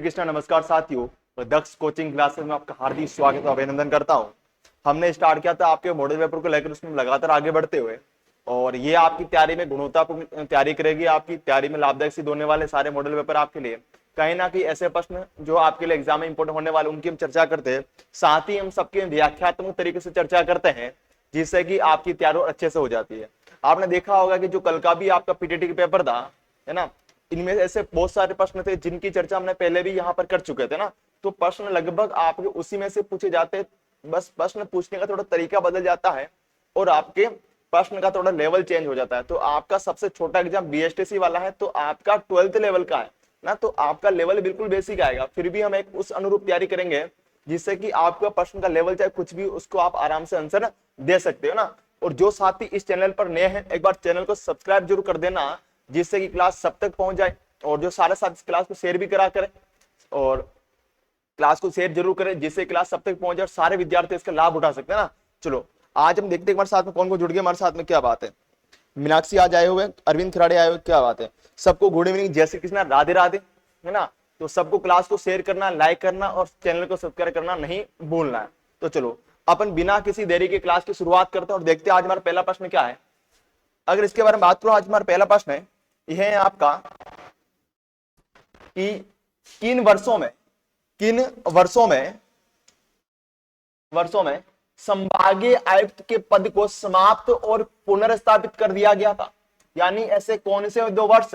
कृष्णा, नमस्कार साथियों। तो दक्ष कोचिंग क्लासेस में आपका हार्दिक स्वागत और अभिनंदन करता हूं। हमने स्टार्ट किया था आपके मॉडल पेपर को लेकर, उसमें लगातार आगे बढ़ते हुए, और ये आपकी तैयारी में गुणवत्तापूर्ण तैयारी करेगी। आपकी तैयारी में लाभदायक सिद्ध होने वाले सारे मॉडल पेपर आपके लिए कहीं ना कहीं ऐसे प्रश्न जो आपके लिए एग्जाम में इंपोर्टेंट होने वाले उनकी हम चर्चा करते हैं। साथ ही हम सबके व्याख्यात्मक तरीके से चर्चा करते हैं, जिससे कि आपकी तैयारी अच्छे से हो जाती है। आपने देखा होगा कि जो कल का भी आपका पीटीटी का पेपर था, है ना, इनमें ऐसे बहुत सारे प्रश्न थे जिनकी चर्चा हमने पहले भी यहाँ पर कर चुके थे ना। तो प्रश्न लगभग आपके उसी में से पूछे जाते, बस प्रश्न पूछने का थोड़ा तरीका बदल जाता है और आपके प्रश्न का थोड़ा लेवल चेंज हो जाता है। तो आपका सबसे छोटा एग्जाम बीएसटीसी वाला है, तो आपका 12th लेवल का है ना, तो आपका लेवल बिल्कुल बेसिक आएगा। फिर भी हम एक उस अनुरूप तैयारी करेंगे जिससे कि आपका प्रश्न का लेवल चाहे कुछ भी, उसको आप आराम से आंसर दे सकते हो ना। और जो साथी इस चैनल पर नए हैं, एक बार चैनल को सब्सक्राइब जरूर कर देना, जिससे कि क्लास सब तक पहुंच जाए। और जो सारे साथी क्लास को शेयर भी करा करें, और क्लास को शेयर जरूर करें, जिससे क्लास सब तक पहुंच जाए और सारे विद्यार्थी इसका लाभ उठा सकते हैं ना। चलो आज हम देखते हैं हमारे साथ में कौन कौन जुड़ गया हमारे साथ में। क्या बात है, मीनाक्षी आज आए हुए, अरविंद खराड़े आए हुए, क्या बात है। सबको गुड इवनिंग, जय श्री कृष्णा, राधे राधे, है ना। तो सबको क्लास को शेयर करना, लाइक करना और चैनल को सब्सक्राइब करना नहीं भूलना है। तो चलो अपन बिना किसी देरी के क्लास की शुरुआत करते हैं और देखते हैं आज हमारा पहला प्रश्न क्या है। अगर इसके बारे में बात करो, आज हमारा पहला प्रश्न है, यह है आपका कि किन वर्षों में संभागीय आयुक्त के पद को समाप्त और पुनर्स्थापित कर दिया गया था। यानी ऐसे कौन से दो वर्ष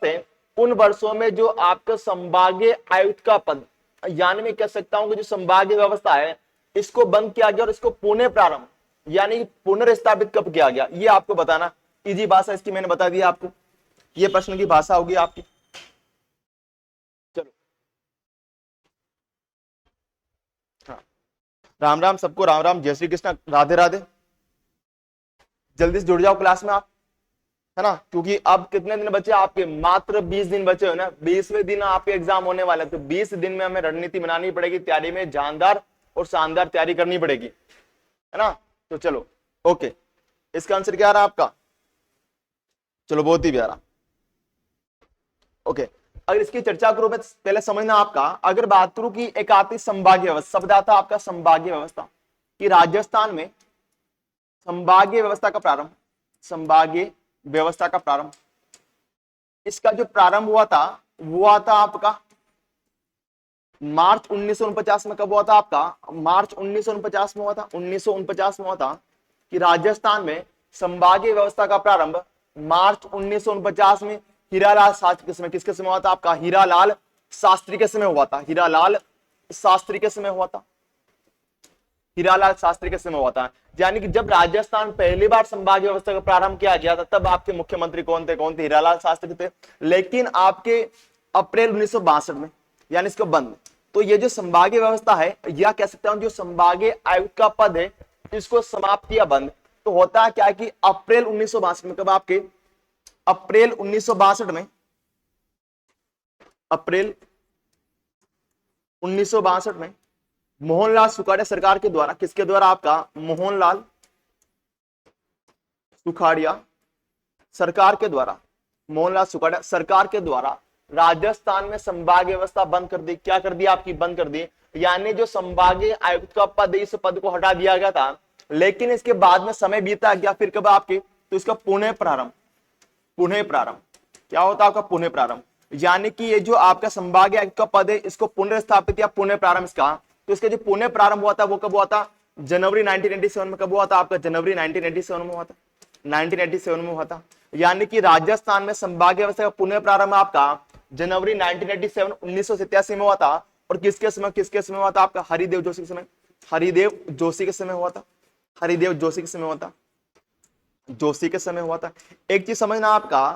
है उन वर्षों में जो आपका संभागीय आयुक्त का पद, यानी मैं कह सकता हूं कि जो संभागीय व्यवस्था है इसको बंद किया गया और इसको पुनः प्रारंभ यानी पुनर्स्थापित कब किया गया, ये आपको बताना। इजी भाषा इसकी मैंने बता दी आपको, ये प्रश्न की भाषा होगी आपकी। चलो हाँ, राम राम सबको, राम राम, जय श्री कृष्ण, राधे राधे। जल्दी से जुड़ जाओ क्लास में आप, है ना, क्योंकि अब कितने दिन बचे आपके, मात्र 20 दिन बचे हो ना। 20वें दिन आपके एग्जाम होने वाला है, तो 20 दिन में हमें रणनीति बनानी पड़ेगी, तैयारी में जानदार और शानदार तैयारी करनी पड़ेगी, है ना। तो चलो ओके, इसका आंसर क्या आ रहा है आपका, चलो बहुत ही प्यारा। ओके, अगर इसकी चर्चा करूं मैं, पहले समझना आपका, अगर बात करूं कि एक आती संभागीय व्यवस्था, शब्द आता आपका संभागीय व्यवस्था, कि राजस्थान में संभागीय व्यवस्था का प्रारंभ, इसका जो प्रारंभ हुआ था वो आता आपका मार्च 1949 में। कब हुआ था आपका, मार्च 1949 में हुआ था, 1949 में हुआ था कि राजस्थान में संभागीय व्यवस्था का प्रारंभ मार्च 1949 में हीरालाल शास्त्री के समय, किसके समय हुआ था आपका, हीरालाल शास्त्री के समय हुआ था, हीरालाल शास्त्री के समय हुआ था, हीरालाल शास्त्री के समय हुआ था। यानी कि जब राजस्थान पहली बार संभागीय व्यवस्था का प्रारंभ किया गया था, तब आपके मुख्यमंत्री कौन थे, हीरालाल शास्त्री थे। लेकिन आपके अप्रैल 1962 में यानी इसको बंद। तो ये जो संभागीय व्यवस्था है, या कह सकता हूं जो संभागीय आयुक्त का पद है, इसको समाप्त किया, बंद। तो होता है क्या कि अप्रैल 1962 में, कब आपके अप्रैल 1962 में, अप्रैल 1962 में मोहनलाल सुखाड़िया सरकार के द्वारा, किसके द्वारा आपका, मोहनलाल सुखाड़िया सरकार के द्वारा, मोहनलाल सुखाड़िया सरकार के द्वारा राजस्थान में संभागीय व्यवस्था बंद कर दी। क्या कर दी आपकी, बंद कर दी। यानी जो संभागीय आयुक्त का पद, इस पद को हटा दिया गया था, लेकिन इसके बाद में समय बीता गया, फिर कब आपके, तो इसका पुनः प्रारंभ क्या होता है आपका, पुनः प्रारंभ। यानी कि ये जो आपका संभागीय आयुक्त का पद है, इसको पुनर्स्थापित या पुनः प्रारंभ इसका, तो इसका जो पुनः प्रारंभ हुआ था वो कब हुआ था, जनवरी 1987 में। कब हुआ था आपका, जनवरी 1987 में हुआ था, 1987 में हुआ था। यानी कि राजस्थान में संभागीय व्यवस्था का पुनः प्रारंभ आपका जनवरी 1987 1987 में हुआ था। और किसके समय हुआ था आपका, हरिदेव जोशी के समय, हरिदेव जोशी के समय हुआ था, हरिदेव जोशी के समय हुआ था, जोशी के समय हुआ था। एक चीज समझना आपका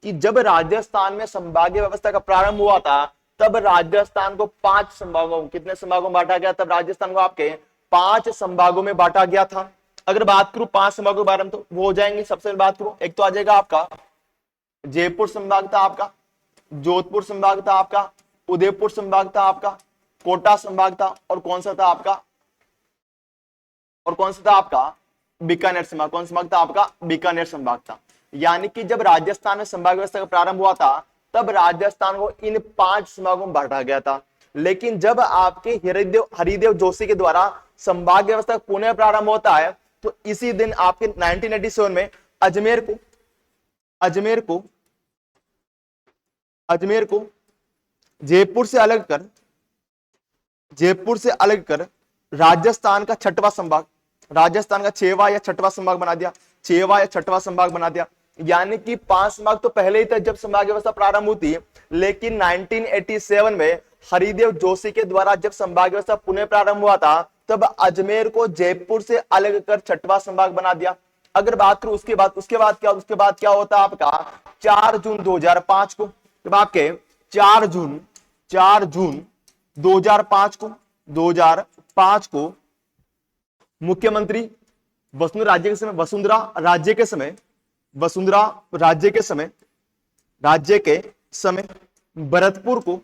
कि जब राजस्थान में संभागीय व्यवस्था का प्रारंभ हुआ था, तब राजस्थान को 5 संभागों, कितने संभागों में बांटा गया, तब राजस्थान को आपके 5 संभागों में बांटा गया था। अगर बात करूं 5 संभागों के बारे में, तो वो हो जाएंगे, सबसे बात करूं, एक तो आ जाएगा आपका जयपुर संभाग था, आपका जोधपुर संभाग था, आपका उदयपुर संभाग था, आपका कोटा संभाग था, और कौन सा था आपका, बीकानेर संभाग। कौन संभाग था आपका, बीकानेर संभाग था। यानी कि जब राजस्थान में संभाग व्यवस्था का प्रारंभ हुआ था, तब राजस्थान को इन 5 संभागों में बांटा गया था। लेकिन जब आपके हरिदेव जोशी के द्वारा संभाग व्यवस्था पुनः प्रारंभ होता है तो इसी दिन आपके 1987 में अजमेर को जयपुर से अलग कर राजस्थान का 6वां संभाग, राजस्थान का 6वां या 6वां संभाग बना दिया, 6वां या 6वां संभाग बना दिया। यानी कि 5 संभाग तो पहले ही था जब संभाग व्यवस्था प्रारंभ हुई, लेकिन 1987 में हरिदेव जोशी के द्वारा जब संभाग व्यवस्था पुनः प्रारंभ हुआ था तब अजमेर को जयपुर से अलग कर 6वां संभाग बना दिया। अगर बात करूं उसके बाद क्या होता है आपका 4 जून 2005 को, जब आपके 4 जून 2005 को मुख्यमंत्री वसुंधरा राज्य के समय भरतपुर को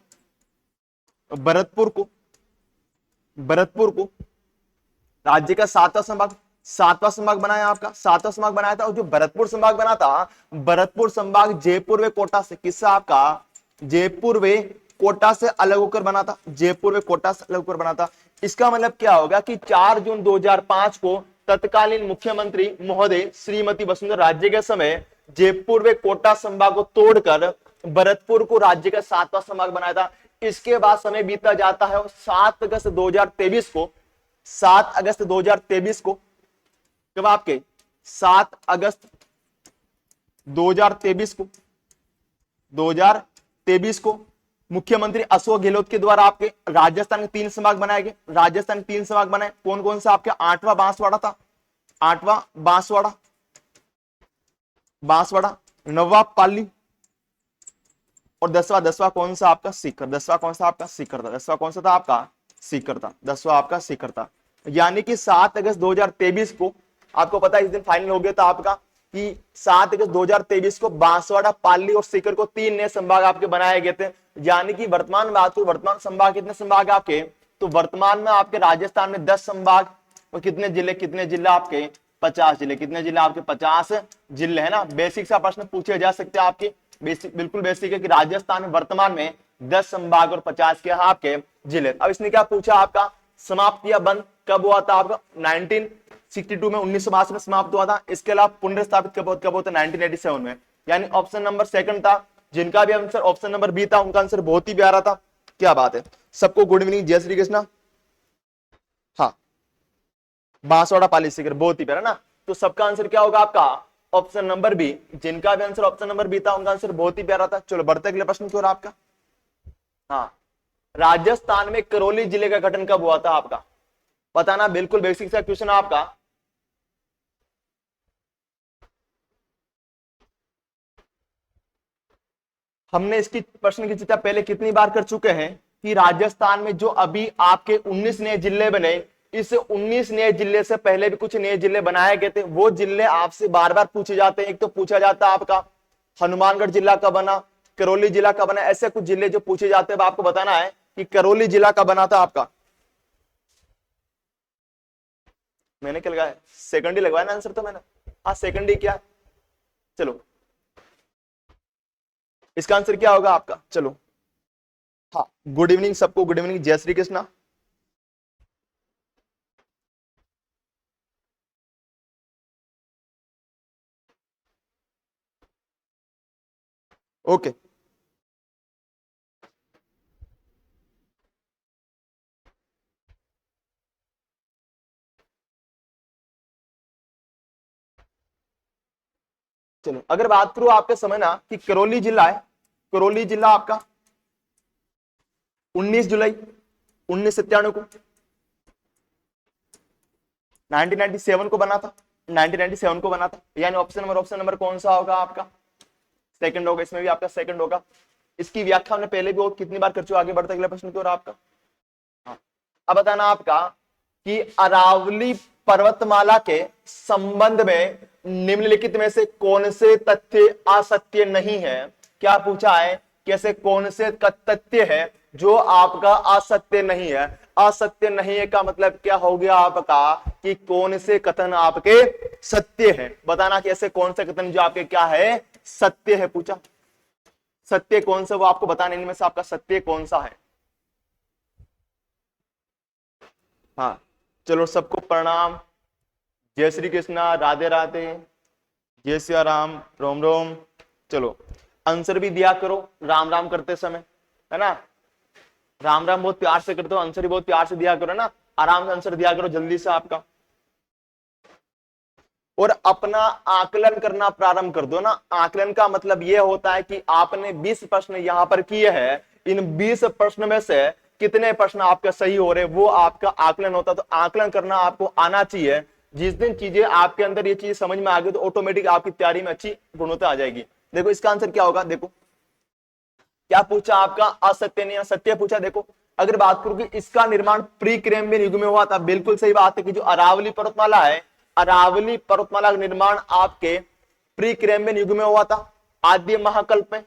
राज्य का 7वां संभाग बनाया, आपका 7वां संभाग बनाया था। और जो भरतपुर संभाग बना था, भरतपुर संभाग जयपुर व कोटा से किससे आपका जयपुर व कोटा से अलग होकर बना था, जयपुर व कोटा से अलग होकर बना था। इसका मतलब क्या होगा कि 4 जून 2005 को तत्कालीन मुख्यमंत्री महोदय श्रीमती वसुंधरा राज्य के समय जयपुर व कोटा संभाग को तोड़कर भरतपुर को राज्य का 7वां संभाग बनाया था। इसके बाद समय बीता जाता है और 7 अगस्त 2023 को जब आपके 7 अगस्त 2023 को मुख्यमंत्री अशोक गहलोत के द्वारा आपके राजस्थान के 3 संभाग बनाए गए। राजस्थान के 3 संभाग बनाए, कौन कौन सा आपके 8वां बांसवाड़ा था, 8वां बांसवाड़ा, 9वां पाली और 10वां कौन सा आपका सीकर। 10वां कौन सा आपका सीकर था, 10वां कौन सा था आपका सीकर था, 10वां आपका सीकर था। यानी कि 7 अगस्त 2023 को आपको पता है इस दिन फाइनल हो गया था आपका कि 7 अगस्त 2023 को बांसवाड़ा, पाली और सीकर को 3 नए संभाग आपके बनाए गए थे। यानी कि वर्तमान संभाग कितने संभाग आपके, तो वर्तमान में आपके राजस्थान में 10 संभाग और कितने जिले आपके 50 जिले, कितने जिले आपके 50 जिले है ना। बेसिक सा प्रश्न पूछे जा सकते हैं आपके, बिल्कुल बेसिक है कि राजस्थान में वर्तमान में 10 संभाग और 50 के आपके जिले। अब इसने क्या पूछा आपका समाप्त या बंद कब हुआ था आपका 1962 में, 1962 में समाप्त हुआ था। इसके अलावा पुनर्स्थापित कब होता 1987 में। यानी ऑप्शन नंबर सेकंड था। जिनका भी आंसर ऑप्शन नंबर बी था उनका आंसर बहुत ही प्यारा था। क्या बात है, सबको गुड इवनिंग, जय श्री कृष्णा। हाँ, बांसवाड़ा, पाली, सीकर, बहुत ही प्यारा ना। तो सबका आंसर क्या होगा आपका ऑप्शन नंबर बी। जिनका भी आंसर ऑप्शन नंबर बी था उनका आंसर बहुत ही प्यारा था। चलो बढ़ते अगले प्रश्न की ओर आपका। हाँ, राजस्थान में करौली जिले का गठन कब हुआ था आपका, बताना। बिल्कुल बेसिक सा क्वेश्चन आपका। हमने इसकी प्रश्न की चर्चा पहले कितनी बार कर चुके हैं कि राजस्थान में जो अभी आपके 19 नए जिले बने, इस 19 नए जिले से पहले भी कुछ नए जिले बनाए गए थे। वो जिले आपसे बार बार पूछे जाते हैं। एक तो पूछा जाता है आपका हनुमानगढ़ जिला का बना, करौली जिला का बना, ऐसे कुछ जिले जो पूछे जाते हैं। आपको बताना है कि करौली जिला का बना था आपका। मैंने क्या लगाया, सेकंड ही लगवाया ना आंसर तो मैंने। हाँ, सेकंड ही क्या। चलो इसका आंसर क्या होगा आपका। चलो हाँ, गुड इवनिंग सबको, गुड इवनिंग, जय श्री कृष्णा। ओके, चलो अगर बात करूं आपके समय ना कि करौली जिला है, करौली जिला आपका 19 जुलाई 1997 को 1997 को बना था, 1997 को बना था। यानी ऑप्शन नंबर कौन सा होगा आपका, सेकंड होगा। इसमें भी आपका सेकंड होगा। इसकी व्याख्या हमने पहले भी कितनी बार कर चुके। आगे बढ़ते अगले प्रश्न की ओर आपका। हाँ, अब बताना आपका कि अरावली पर्वतमाला के संबंध में निम्नलिखित में से कौन से तथ्य असत्य नहीं है। क्या पूछा है, कैसे कौन से तथ्य है जो आपका असत्य नहीं है। असत्य नहीं है का मतलब क्या हो गया आपका कि कौन से कथन आपके सत्य है। बताना कि ऐसे कौन से कथन जो आपके क्या है सत्य है। पूछा सत्य कौन सा, वो आपको बताने इनमें से आपका सत्य कौन सा है। हाँ चलो, सबको प्रणाम, जय श्री कृष्णा, राधे राधे, जय सिया राम, रोम रोम। चलो आंसर भी दिया करो राम राम करते समय, है ना। राम राम बहुत प्यार से करते हो, आंसर भी बहुत प्यार से दिया करो ना, आराम से आंसर दिया करो जल्दी से आपका। और अपना आकलन करना प्रारंभ कर दो ना। आकलन का मतलब यह होता है कि आपने 20 प्रश्न यहां पर किए हैं, इन 20 प्रश्न में से कितने प्रश्न आपके सही हो रहे, वो आपका आकलन होता है। तो आकलन करना आपको आना चाहिए। जिस दिन चीजें आपके अंदर ये चीज समझ में आ गई तो ऑटोमेटिक आपकी तैयारी में अच्छी गुणवत्ता आ जाएगी। देखो इसका आंसर क्या होगा, देखो क्या पूछा आपका, असत्य नहीं असत्य पूछा। देखो अगर बात करूं कि इसका निर्माण प्री कैम्ब्रियन युग में हुआ था, बिल्कुल सही बात है कि जो अरावली पर्वतमाला है, अरावली पर्वतमाला का निर्माण आपके प्री कैम्ब्रियन युग में हुआ था, आद्य महाकल्प में।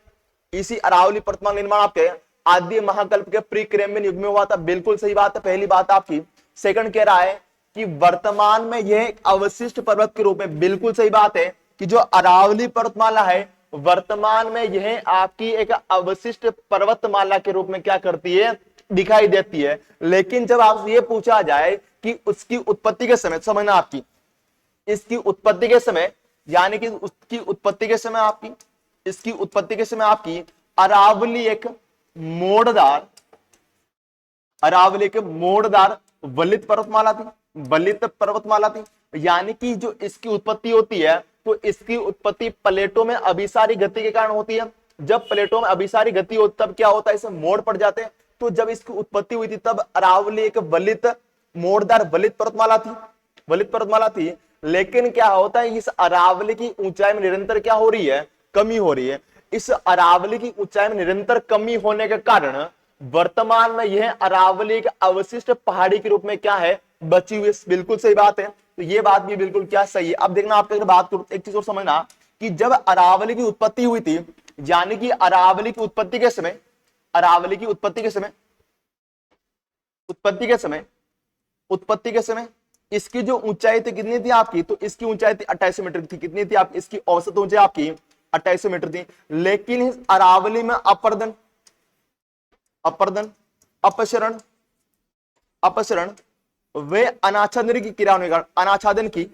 इसी अरावली पर्वतमाला निर्माण आपके आद्य महाकल्प के प्री कैम्ब्रियन युग में हुआ था, बिल्कुल सही बात है, पहली बात आपकी। सेकंड कह रहा है कि वर्तमान में यह एक अवशिष्ट पर्वत के रूप में, बिल्कुल सही बात है कि जो अरावली पर्वतमाला है वर्तमान में यह आपकी एक अवशिष्ट पर्वतमाला के रूप में क्या करती है, दिखाई देती है। लेकिन जब आपसे यह पूछा जाए कि उसकी उत्पत्ति के समय, समझना आपकी इसकी उत्पत्ति के समय, यानी कि उसकी उत्पत्ति के समय आपकी, इसकी उत्पत्ति के समय आपकी अरावली एक मोड़दार, अरावली एक मोड़दार वलित पर्वतमाला थी, वलित पर्वतमाला थी। यानी कि जो इसकी उत्पत्ति होती है तो इसकी उत्पत्ति प्लेटों में अभिसारी गति के कारण होती है। जब प्लेटों में अभिसारी गति होती तब क्या होता है, इसे मोड़ पड़ जाते हैं। तो जब इसकी उत्पत्ति हुई थी तब अरावली एक वलित मोड़दार वलित पर्वतमाला थी, वलित पर्वतमाला थी। लेकिन क्या होता है, इस अरावली की ऊंचाई में निरंतर क्या हो रही है, कमी हो रही है। इस अरावली की ऊंचाई में निरंतर कमी होने के कारण वर्तमान में यह अरावली एक अवशिष्ट पहाड़ी के रूप में क्या है, बची हुई। बिल्कुल सही बात है, तो ये बात भी बिल्कुल क्या सही है। अब देखना आपको, अगर बात करूं एक चीज और समझना कि जब अरावली की उत्पत्ति हुई थी, यानी कि अरावली की उत्पत्ति के समय, अरावली की उत्पत्ति के समय, उत्पत्ति के समय, उत्पत्ति के समय इसकी जो ऊंचाई थी कितनी थी आपकी, तो इसकी ऊंचाई थी 28 मीटर थी। कितनी थी आपकी, इसकी औसत ऊंचाई आपकी 28 मीटर थी। लेकिन इस अरावली में अपर्दन, अपर्दन, अपसरण, अपसरण वे अनाच्छादन की क्रिया होने के कारण, अनाच्छादन की,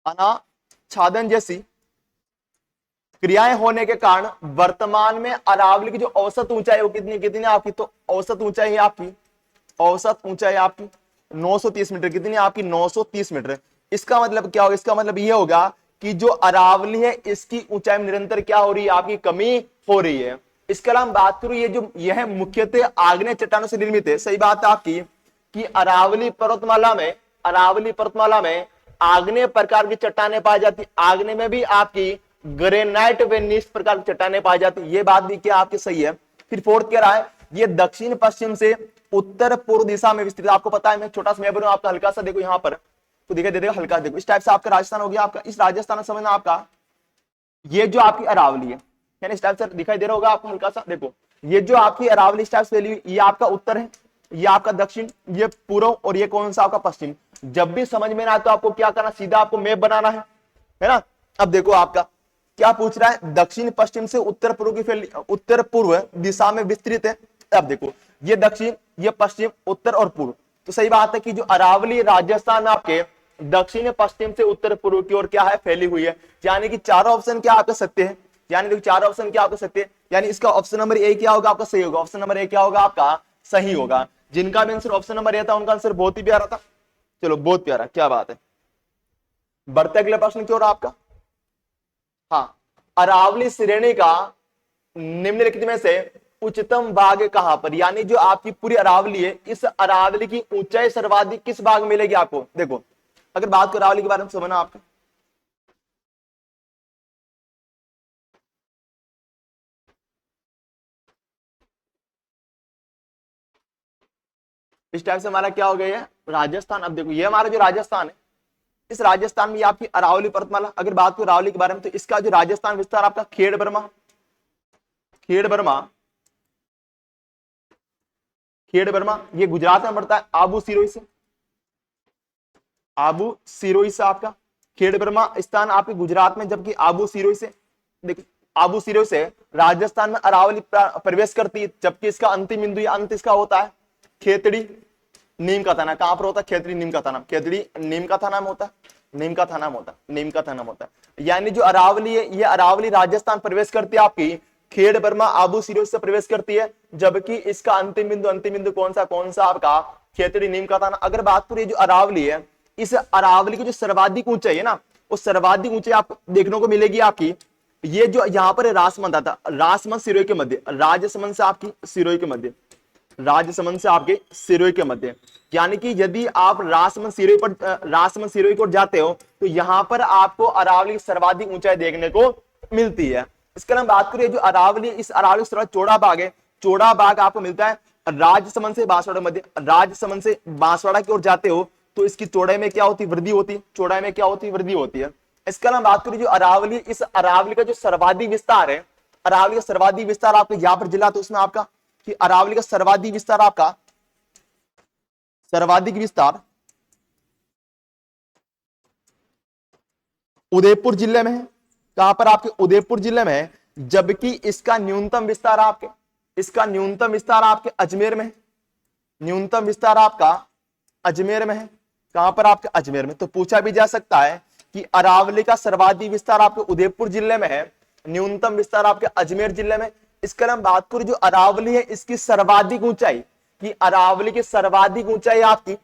अनाच्छादन जैसी क्रियाएं होने के कारण वर्तमान में अरावली की जो औसत ऊंचाई वो कितनी कितनी आपकी, तो औसत ऊंचाई है आपकी, औसत ऊंचाई आपकी 930 मीटर। कितनी आपकी, 930 मीटर। इसका मतलब क्या होगा, इसका मतलब यह होगा कि जो अरावली है इसकी ऊंचाई में निरंतर क्या हो रही है, आपकी कमी हो रही है। इसके अलावा बात करूं, ये जो यह मुख्यतः आग्नेय चट्टानों से निर्मित है। सही बात है आपकी कि अरावली पर्वतमाला में, अरावली पर्वतमाला में आग्नेय प्रकार की चट्टानें पाई जाती, आग्नेय में भी आपकी ग्रेनाइट व नीस प्रकार की चट्टानें पाई जाती। ये बात भी क्या आपकी सही है। फिर फोर्थ कह रहा है ये दक्षिण पश्चिम से उत्तर पूर्व दिशा में विस्तृत। आपको पता है, मैं छोटा सा मैं आपका हल्का सा देखो यहां पर तो दिखाई दे देगा हल्का, देखो इस टाइप से आपका राजस्थान हो गया। आपका इस राजस्थान समझना, आपका ये जो आपकी अरावली है, यानी इस टाइप से दिखाई दे रहा होगा आपको हल्का सा। देखो ये जो आपकी अरावली इस टाइप से फैली हुई, ये आपका उत्तर है, ये आपका दक्षिण, ये पूर्व, और ये कौन सा आपका पश्चिम। जब भी समझ में ना आए तो आपको क्या करना, सीधा आपको मैप बनाना है ना। अब देखो आपका क्या पूछ रहा है, दक्षिण पश्चिम से उत्तर पूर्व की फैली, उत्तर पूर्व दिशा में विस्तृत है। अब देखो ये दक्षिण, ये पश्चिम, उत्तर और पूर्व। तो सही बात है कि जो अरावली राजस्थान आपके दक्षिण पश्चिम से उत्तर पूर्व की ओर क्या है, फैली हुई है। यानी कि चारों ऑप्शन क्या आपके सत्य है, यानी देखो चारों ऑप्शन क्या आपके सत्य है। यानी इसका ऑप्शन नंबर ए क्या होगा आपका, सही होगा। ऑप्शन नंबर ए क्या होगा आपका, सही होगा। जिनका भी आंसर ऑप्शन नंबर ए था उनका आंसर बहुत ही प्यारा था। चलो बहुत प्यारा, क्या बात है। बढ़ते अगले प्रश्न की ओर आपका। हाँ, अरावली श्रेणी का निम्नलिखित में से उच्चतम भाग कहां पर, यानी जो आपकी पूरी अरावली है, इस अरावली की ऊंचाई सर्वाधिक किस भाग में मिलेगी आपको। देखो अगर बात करो अरावली के बारे में समझना आपका, इस टाइप से हमारा क्या हो गया है, राजस्थान। अब देखो ये हमारा जो राजस्थान है, इस राजस्थान में आपकी अरावली पर्वतमाला। अगर बात करो अरावली के बारे में तो इसका जो राजस्थान विस्तार आपका खेड़ बर्मा, खेड़ बर्मा, खेड़ बर्मा, ये गुजरात में पड़ता है आबू सिरोही से, आबू सिरोही से आपका खेड़ बर्मा स्थान आपके गुजरात में, जबकि आबू सिरोही से देखिए आबू सिरोही से राजस्थान में अरावली प्रवेश करती है, जबकि इसका अंतिम बिंदु या अंत इसका होता है खेतड़ी नीम का थाना। कहां पर होता है? खेतड़ी नीम का थाना। खेतड़ी नीम का थाना में होता है, नीम का थाना में होता है, नीम का थाना में होता है। यानी जो अरावली है, ये अरावली राजस्थान प्रवेश करती है आपकी खेड़ बर्मा आबू सिरोही से प्रवेश करती है, जबकि इसका अंतिम बिंदु कौन सा आपका खेतड़ी नीम का थाना। अगर बात करें जो अरावली है, इस अरावली की जो सर्वाधिक ऊंचाई है ना, वो सर्वाधिक ऊंचाई आप देखने को मिलेगी आपकी, ये जो यहाँ पर राजसमंद आता, राजसमंद सिरोही के मध्य, राजसमंद से आपकी सिरोही के मध्य, राजसमंद से आपके सिरोही के मध्य। यानी कि यदि आप राजसमंद सिरोही को जाते हो तो यहां पर आपको अरावली की सर्वाधिक ऊंचाई देखने को मिलती है। इसके अलावा बात करें जो अरावली, इस अरावली से चौड़ा बाग है, चौड़ा बाग आपको मिलता है राजसमंद से बांसवाड़ा मध्य। राजसमंद से बांसवाड़ा की ओर जाते हो तो इसकी चौड़ाई में क्या होती है? वृद्धि होती है। चौड़ाई में क्या होती है? वृद्धि होती है। इसके अलावा बात करें जो अरावली, इस अरावली का जो सर्वाधिक विस्तार है, अरावली का सर्वाधिक विस्तार आपको यहां पर जिला तो उसमें आपका कि अरावली का सर्वाधिक विस्तार आपका, सर्वाधिक विस्तार उदयपुर जिले में है। कहां पर? आपके उदयपुर जिले में है। जबकि इसका न्यूनतम विस्तार आपके, इसका न्यूनतम विस्तार आपके अजमेर में है। न्यूनतम विस्तार आपका अजमेर में है। कहां पर? आपके अजमेर में। तो पूछा भी जा सकता है कि अरावली का सर्वाधिक विस्तार आपके उदयपुर जिले में है, न्यूनतम विस्तार आपके अजमेर जिले में। इसके अलावा बात करूं जो अरावली है, इसकी सर्वाधिक ऊंचाई, कि अरावली की सर्वाधिक ऊंचाई आपकी,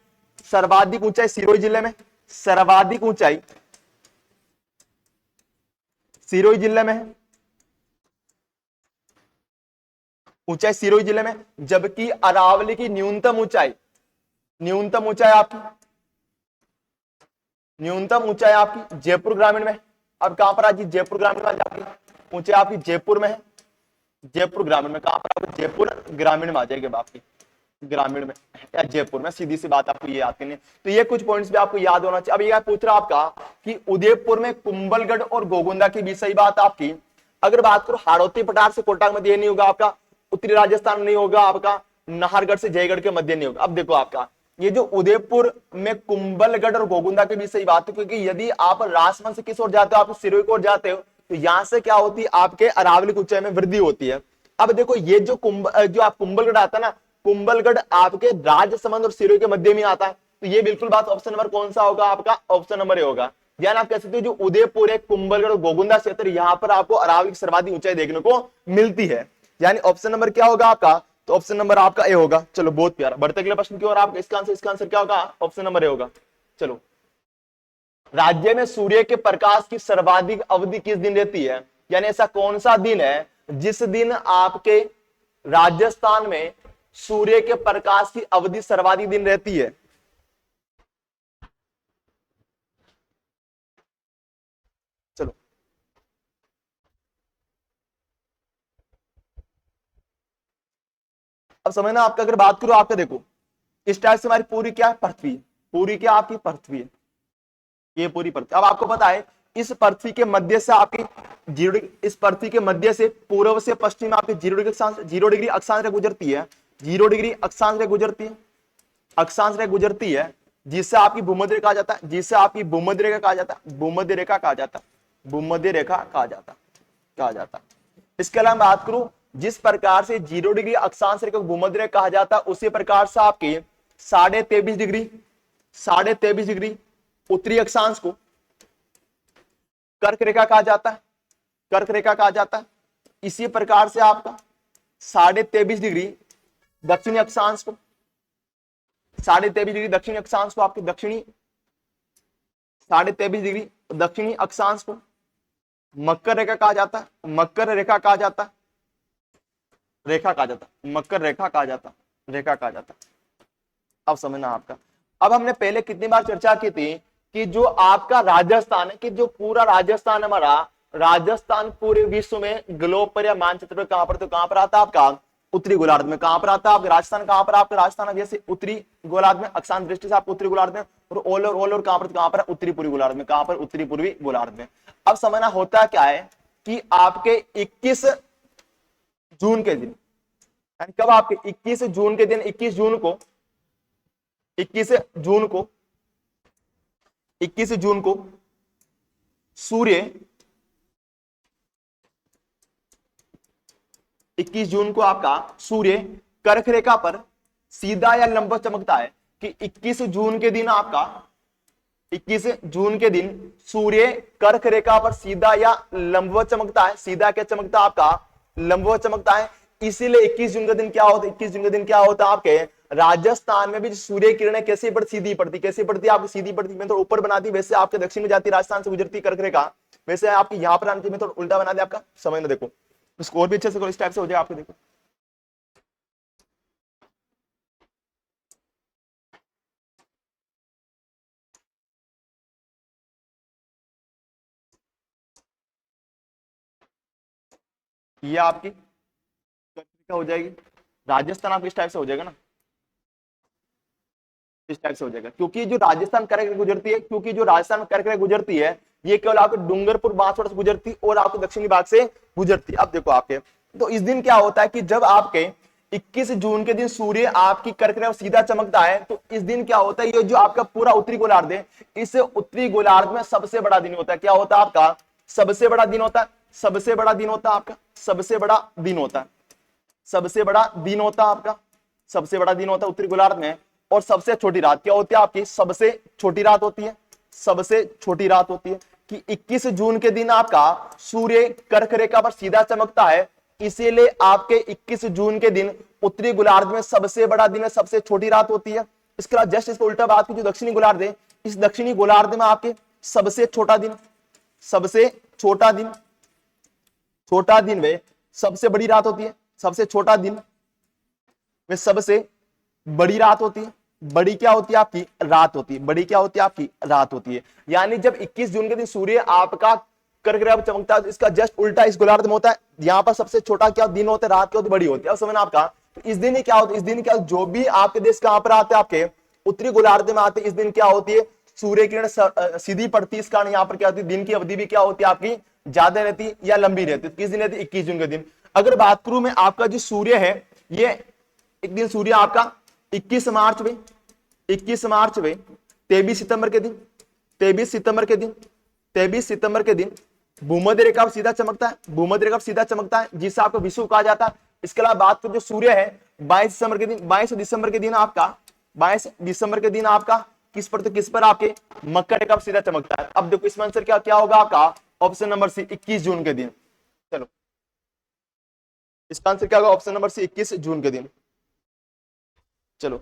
सर्वाधिक ऊंचाई सिरोही जिले में, सर्वाधिक ऊंचाई सिरोही जिले में है, ऊंचाई सिरोही जिले में। जबकि अरावली की न्यूनतम ऊंचाई, न्यूनतम ऊंचाई आपकी, न्यूनतम ऊंचाई आपकी जयपुर ग्रामीण में। अब कहां पर आज जयपुर ग्रामीण में आपकी ऊंचाई आपकी जयपुर में है, जयपुर ग्रामीण में। कहां पर? आपको जयपुर ग्रामीण में आ जाएगी आपकी, ग्रामीण में या जयपुर में, सीधी सी बात आपको ये याद करनी है। तो ये कुछ पॉइंट्स भी आपको याद होना चाहिए। अब ये पूछ रहा आपका कि उदयपुर में कुंभलगढ़ और गोगुंदा की भी सही बात आपकी। अगर बात करो हाड़ौती पठार से कोटा के मध्य नहीं होगा आपका, उत्तरी राजस्थान में नहीं होगा आपका, नाहरगढ़ से जयगढ़ के मध्य नहीं होगा। अब देखो आपका ये जो उदयपुर में कुंभलगढ़ और गोगुंदा के भी सही बात है, क्योंकि यदि आप राजसमंद से किस ओर जाते हो, आप सिरोही की ओर जाते हो, तो यहां से क्या होती है? आपके अरावली की ऊंचाई में वृद्धि होती है। अब देखो ये जो जो आप कुंभलगढ़ आता है ना, कुंभलगढ़ आपके राजसमंद और सिरोही के मध्य में आता है। तो ये बिल्कुल बात ऑप्शन नंबर कौन सा होगा? आपका ऑप्शन नंबर ए होगा। यानी आप कह सकते हो जो उदयपुर है, कुंभलगढ़ और गोगुंदा क्षेत्र, यहां पर आपको अरावली की सर्वाधिक ऊंचाई देखने को मिलती है। यानी ऑप्शन नंबर क्या होगा आपका? तो ऑप्शन नंबर आपका ए होगा। चलो बहुत प्यारा। बढ़ते अगले प्रश्न की ओर। आपका इसका आंसर क्या होगा? ऑप्शन नंबर ए होगा। चलो, राज्य में सूर्य के प्रकाश की सर्वाधिक अवधि किस दिन रहती है? यानी ऐसा कौन सा दिन है जिस दिन आपके राजस्थान में सूर्य के प्रकाश की अवधि सर्वाधिक दिन रहती है? चलो, अब समझना आपका। अगर बात करो आपका, देखो इस टाइप से हमारी पूरी क्या है? पृथ्वी, पूरी क्या आपकी पृथ्वी है, ये पूरी पृथ्वी। अब आपको पता है इस पृथ्वी के मध्य से आपकी इस पृथ्वी के मध्य से पूर्व से पश्चिम आपके 0 डिग्री अक्षांश रेखा गुजरती है, 0 डिग्री अक्षांश रेखा गुजरती है, अक्षांश रेखा गुजरती है, जिससे आपकी भूमध्य रेखा कहा जाता है, जिससे आपकी भूमध्य रेखा कहा जाता है, भूमध्य रेखा कहा जाता है, भूमध्य रेखा कहा जाता। इसके अलावा बात करूं जिस प्रकार से 0 डिग्री अक्षांश रेखा को भूमध्य रेखा कहा जाता है, उसी प्रकार से आपके 23.5 डिग्री उत्तरी अक्षांश को कर्क रेखा कहा जाता है, कर्क रेखा कहा जाता है। इसी प्रकार से आपका 23.5 डिग्री दक्षिणी अक्षांश को, 23.5 डिग्री दक्षिणी अक्षांश को आपके दक्षिणी 23.5 डिग्री दक्षिणी अक्षांश को मकर रेखा कहा जाता है, मकर रेखा कहा जाता है, रेखा कहा जाता, मकर रेखा कहा जाता, रेखा कहा जाता। अब समझना आपका। अब हमने पहले कितनी बार चर्चा की थी कि जो आपका राजस्थान है, कि जो पूरा राजस्थान हमारा, राजस्थान पूरे विश्व में ग्लोब पर या मानचित्र पर कहां पर, तो कहां पर आता है आपका उत्तरी गोलार्ध में। कहां पर आता है आपका राजस्थान? कहां पर आपका राजस्थान? जैसे उत्तरी गोलार्ध में, अक्षांश दृष्टि से आप उत्तरी गोलार्ध में, और ऑल ओवर कहां पर? उत्तरी पूर्वी गोलार्ध में। कहां पर? उत्तरी पूर्वी गोलार्ध में। अब समझना होता क्या है कि आपके 21 जून के दिन, कब आपके 21 जून के दिन, 21 जून को 21 जून को सूर्य 21 जून को आपका सूर्य कर्क रेखा पर सीधा या लंबवत चमकता है, कि 21 जून के दिन आपका 21 जून के दिन सूर्य कर्क रेखा पर सीधा या लंबवत चमकता है। सीधा क्या चमकता है आपका? लंबवत चमकता है। इसीलिए 21 जून का दिन क्या होता है? 21 जून का दिन क्या होता है आपके राजस्थान में भी सूर्य किरणें कैसे पड़ती? सीधी पड़ती। कैसे पड़ती है आपकी? सीधी पड़ती। मैं तो ऊपर बना दी, वैसे आपके दक्षिण में जाती, राजस्थान से गुजरती कर्क रेखा, वैसे आपकी यहाँ पर आने मैं तो उल्टा बना दिया आपका। समझना, देखो स्कोर भी अच्छे से इस टाइप से हो जाए आपके। देखो ये आपकी हो जाएगी, राजस्थान आपकी इस टाइप से हो जाएगा ना, इस टाइप से हो जाएगा। क्योंकि जो राजस्थान कर्क रेखा गुजरती है, क्योंकि जो राजस्थान कर्क रेखा गुजरती है, ये केवल आपके डूंगरपुर बांसवाड़ा से गुजरती और आपके दक्षिणी भाग से गुजरती। अब देखो आपके, तो इस दिन क्या होता है कि जब आपके 21 जून के दिन सूर्य आपकी कर्क रेखा सीधा चमकता है, तो इस दिन क्या होता है, ये जो आपका पूरा उत्तरी गोलार्ध है, इस उत्तरी गोलार्ध में सबसे बड़ा दिन होता है। क्या होता है आपका? सबसे बड़ा दिन होता है। सबसे बड़ा दिन होता है आपका, सबसे बड़ा दिन होता है, सबसे बड़ा दिन होता है आपका, सबसे बड़ा दिन होता है उत्तरी गोलार्ध में। और सबसे छोटी रात क्या होती है आपकी? सबसे छोटी रात होती है, सबसे छोटी रात होती है। कि 21 जून के दिन आपका सूर्य कर्क रेखा पर सीधा चमकता है, इसीलिए आपके 21 जून के दिन उत्तरी गोलार्ध में सबसे बड़ा दिन है, सबसे छोटी रात होती है। इसके बाद जस्ट इसको उल्टा बात की, जो दक्षिणी गोलार्ध है, इस दक्षिणी गोलार्ध में आपके सबसे छोटा दिन, सबसे छोटा दिन, छोटा दिन वे सबसे बड़ी रात होती है। सबसे छोटा दिन वे सबसे बड़ी रात होती है। बड़ी क्या होती है आपकी? रात होती है। बड़ी क्या होती है आपकी? रात होती है। यानी जब 21 जून के दिन सूर्य आपका कर्क रेखा पर चमकता है, तो इसका जस्ट उल्टा इस गोलार्ध में होता है। यहाँ पर सबसे छोटा क्या दिन होता है? रात क्या होती है? बड़ी होती है। अब समझना आपका, तो इस दिन ही क्या होता है? इस दिन क्या, जो भी आपके देश कहां पर आते हैं, आपके उत्तरी गोलार्ध में आते हैं, इस दिन क्या होती है? सूर्य किरण सीधी पड़ती है। इस कारण यहाँ पर क्या होती है? दिन की अवधि भी क्या होती है आपकी? ज्यादा रहती है या लंबी रहती है। किस दिन रहती है? 21 जून के दिन। अगर बात करूं मैं, आपका जो सूर्य है, ये एक दिन सूर्य आपका 21 मार्च में, 21 मार्च में 23 सितंबर के दिन, 23 सितंबर के दिन, 23 सितंबर के दिन भूमध्य रेखा पर सीधा चमकता है। भूमध्य रेखा पर सीधा चमकता है, जिसे आपको विषुव कहा जाता है। इसके अलावा बात करें जो सूर्य है 22 दिसंबर के दिन, 22 दिसंबर के दिन आपका, 22 दिसंबर के दिन आपका किस पर? तो किस पर? आपके मकर रेखा पर सीधा चमकता है। अब देखो इसमें आंसर क्या क्या होगा आपका? ऑप्शन नंबर सी, 21 जून के दिन। चलो इसका आंसर क्या होगा? ऑप्शन नंबर सी, 21 जून के दिन। चलो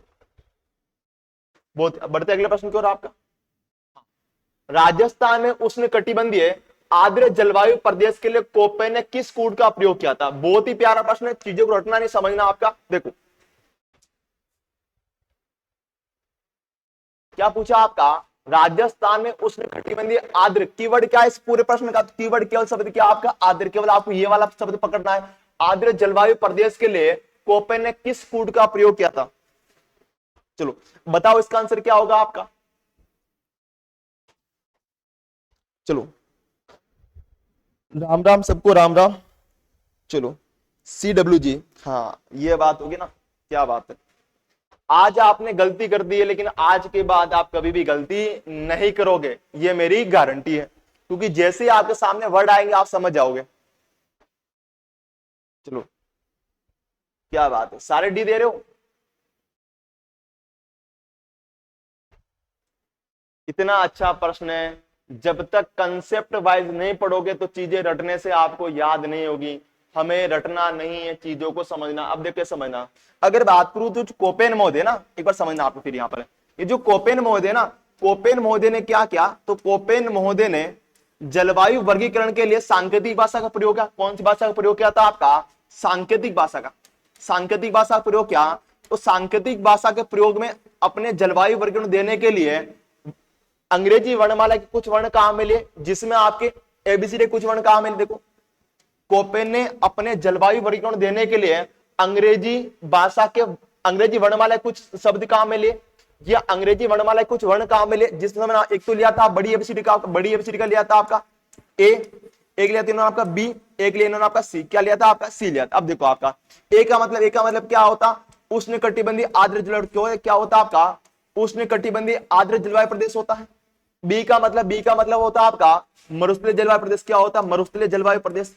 बहुत बढ़ते अगले प्रश्न की ओर आपका। राजस्थान में उष्ण कटिबंधीय आर्द्र जलवायु प्रदेश के लिए कोपेन ने किस कूट का प्रयोग किया था? बहुत ही प्यारा प्रश्न है, चीजों को रटना नहीं, समझना आपका। देखो क्या पूछा आपका? राजस्थान में उष्ण कटिबंधीय आर्द्र, कीवर्ड क्या है इस पूरे प्रश्न का? कीवर्ड केवल शब्द क्या आपका? आर्द्र। केवल आपको ये वाला शब्द पकड़ना है। आर्द्र जलवायु प्रदेश के लिए कोपेन ने किस कूट का प्रयोग किया था? चलो बताओ इसका आंसर क्या होगा आपका? चलो राम राम सबको, राम राम। चलो CWG, हाँ ये बात होगी ना, क्या बात है। आज आपने गलती कर दी है, लेकिन आज के बाद आप कभी भी गलती नहीं करोगे, ये मेरी गारंटी है। क्योंकि जैसे ही आपके सामने वर्ड आएंगे आप समझ जाओगे। चलो क्या बात है, सारे डी दे रहे हो? इतना अच्छा प्रश्न है। जब तक कंसेप्ट वाइज नहीं पढ़ोगे तो चीजें रटने से आपको याद नहीं होगी। हमें रटना नहीं है, चीजों को समझना। अब देखिए समझना, अगर बात करूं तो कोपेन महोदय ना, एक बार समझना आपको। फिर यहाँ पर ये जो कोपेन महोदय ना, कोपेन महोदय ने क्या किया? तो कोपेन महोदय ने जलवायु वर्गीकरण के लिए सांकेतिक भाषा का प्रयोग किया। कौन सी भाषा का प्रयोग किया था आपका? सांकेतिक भाषा का। सांकेतिक भाषा का प्रयोग किया। तो सांकेतिक भाषा के प्रयोग में अपने जलवायु वर्गीकरण देने के लिए अंग्रेजी वर्णमाला के कुछ वर्ण कहां मिले, जिसमें आपके एबीसीडी कुछ वर्ण कहां मिले? देखो कोपेन ने अपने जलवायु वर्गीकरण देने के लिए अंग्रेजी भाषा के, अंग्रेजी वर्णमाला कुछ शब्द कहां मिले, या अंग्रेजी वर्णमाला कुछ वर्ण कहां मिले, जिसमें मैंने एक तो लिया था बड़ी एबीसीडी का, बड़ी एबीसीडी का लिया था आपका ए, एक लिया था इन्होंने आपका बी, एक लिया इन्होंने आपका सी। क्या लिया था आपका? सी लिया था। अब देखो आपका ए का मतलब क्या होता? उष्ण कटिबंधीय आर्द्र जलवायु। क्या होता आपका? उष्ण कटिबंधीय आर्द्र जलवायु प्रदेश होता है। बी का मतलब होता है आपका मरुस्थलीय जलवायु प्रदेश। क्या होता है? मरुस्थलीय जलवायु प्रदेश।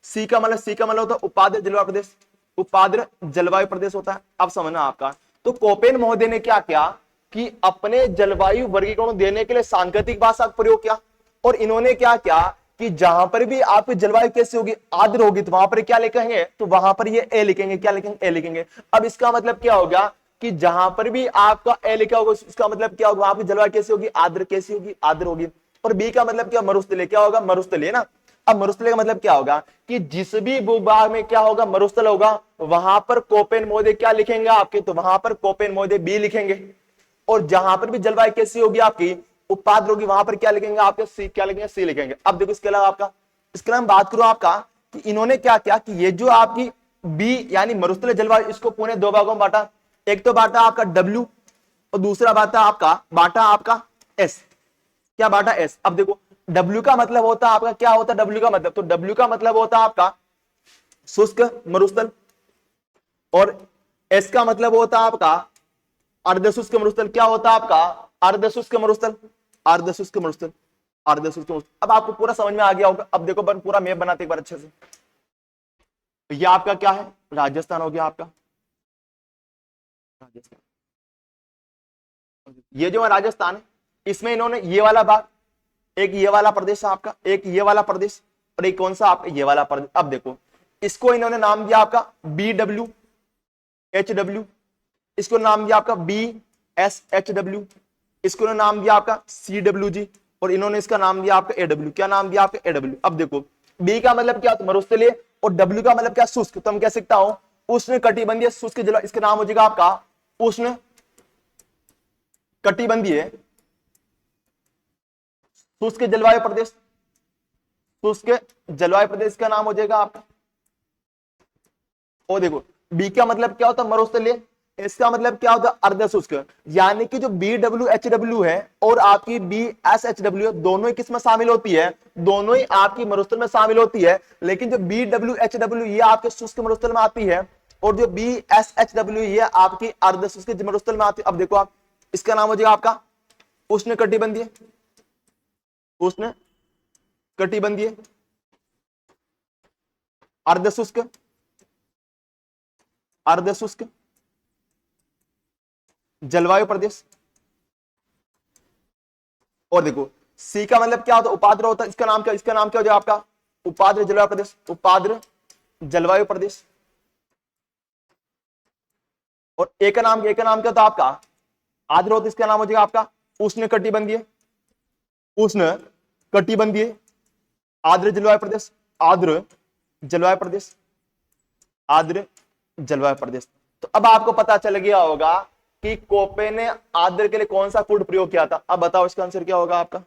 सी का मतलब होता है उपाद्र जलवायु प्रदेश, उपाद्र जलवायु प्रदेश होता है। अब समझना आपका, तो कोपेन महोदय ने क्या किया कि अपने जलवायु वर्गीकरण देने के लिए सांकेतिक भाषा का प्रयोग किया, और इन्होंने क्या किया कि जहां पर भी आपकी जलवायु कैसी होगी, आर्द्र होगी, तो वहां पर क्या लिखेंगे, तो वहां पर ये ए लिखेंगे, क्या लिखेंगे, ए लिखेंगे। अब इसका मतलब क्या हो गया कि जहां पर भी आपका ए लिखा होगा उसका मतलब क्या होगा, आपकी जलवायु कैसी होगी, आर्द्र कैसी होगी, आर्द्र होगी। और बी का मतलब क्या, मरुस्थलीय, क्या होगा, मरुस्थलीय ना। अब मरुस्थलीय का मतलब क्या होगा कि जिस भी भूभाग में क्या होगा, मरुस्थल होगा, वहां पर कोपेन महोदय क्या लिखेंगे आपके, तो वहां पर कोपेन महोदय बी लिखेंगे। और जहां पर भी जलवायु कैसी होगी आपकी, उपाद्र होगी, वहां पर क्या लिखेंगे आपके, सी, क्या लिखेंगे, सी लिखेंगे। अब देखो इसके अलावा आपका, इसके अलावा बात करूं आपका कि इन्होंने क्या किया कि ये जो आपकी बी यानी मरुस्थलीय जलवायु, इसको पुणे दो भागों में बांटा। एक तो बांटा आपका डब्ल्यू, और दूसरा बांटा आपका एस। क्या बांटा, एस। अब देखो डब्ल्यू का मतलब होता है आपका, क्या होता है डब्ल्यू का मतलब, तो डब्ल्यू का मतलब होता है आपका शुष्क मरुस्थल, और एस का मतलब होता है आपका अर्धशुष्क मरुस्थल। क्या होता है आपका, अर्धशुष्क मरुस्थल, अर्धशुष्क मरुस्थल, अर्धशुष्क मरुस्थल। अब आपको पूरा समझ में आ गया होगा। अब देखो पूरा मैप बनाते एक बार अच्छे से। ये आपका क्या है, राजस्थान हो गया आपका, राजस्थान। ये जो है राजस्थान है, इसमें इन्होंने ये वाला भाग, एक ये वाला प्रदेश है आपका, एक ये वाला प्रदेश, और एक कौन सा आपका, ये वाला प्रदेश। अब देखो इसको इन्होंने नाम दिया आपका बी डब्ल्यू एच डब्ल्यू, इसको नाम दिया आपका बी एस एच डब्ल्यू, इसको इन्होंने नाम दिया आपका सी डब्ल्यू जी, और इन्होंने इसका नाम दिया आपका ए डब्ल्यू। क्या नाम दिया आपका, ए डब्ल्यू। अब देखो बी का मतलब क्या, मरुस्थलीय, और डब्ल्यू का मतलब क्या, शुष्क। तो हम कह सकता हूं उष्ण कटिबंधीय शुष्क जलवायु, इसका नाम हो जाएगा आपका उष्ण कटिबंधीय शुष्क जलवायु प्रदेश, शुष्क जलवायु प्रदेश का नाम हो जाएगा आपका। और देखो बी का मतलब क्या होता है, मरुस्थलीय, इसका मतलब क्या होता है, अर्धशुष्क। यानी कि जो बी डब्ल्यू एच डब्ल्यू है और आपकी बी एस एच डब्ल्यू है, दोनों ही किसमें शामिल होती है, दोनों ही आपकी मरुस्थल में शामिल होती है। लेकिन जो बी डब्ल्यू एच डब्ल्यू ये आपके शुष्क मरुस्थल में आती है, और जो बी एस एच डब्ल्यू ये आपकी अर्धशुष्क मरुस्थल में आती है। अब देखो आप, इसका नाम हो जाएगा आपका उष्ण कटिबंधीय, उष्ण कटिबंधीय अर्धशुष्क, अर्धशुष्क जलवायु प्रदेश। और देखो सी का मतलब क्या होता है, उपाद्र होता है। इसका नाम क्या, इसका नाम क्या हो जाएगा आपका, उपाद्र जलवायु प्रदेश, उपाद्र जलवायु प्रदेश। और ए का नाम क्या होता है आपका, आद्र होता है। इसका नाम हो जाएगा आपका उष्ण कटिबंधीय, उष्ण कटिबंधीय आर्द्र जलवायु प्रदेश, आर्द्र जलवायु प्रदेश, आर्द्र जलवायु प्रदेश। तो अब आपको पता चल गया होगा कि कोपे ने आर्द्र के लिए कौन सा कोड प्रयोग किया था। अब बताओ इसका आंसर क्या होगा आपका,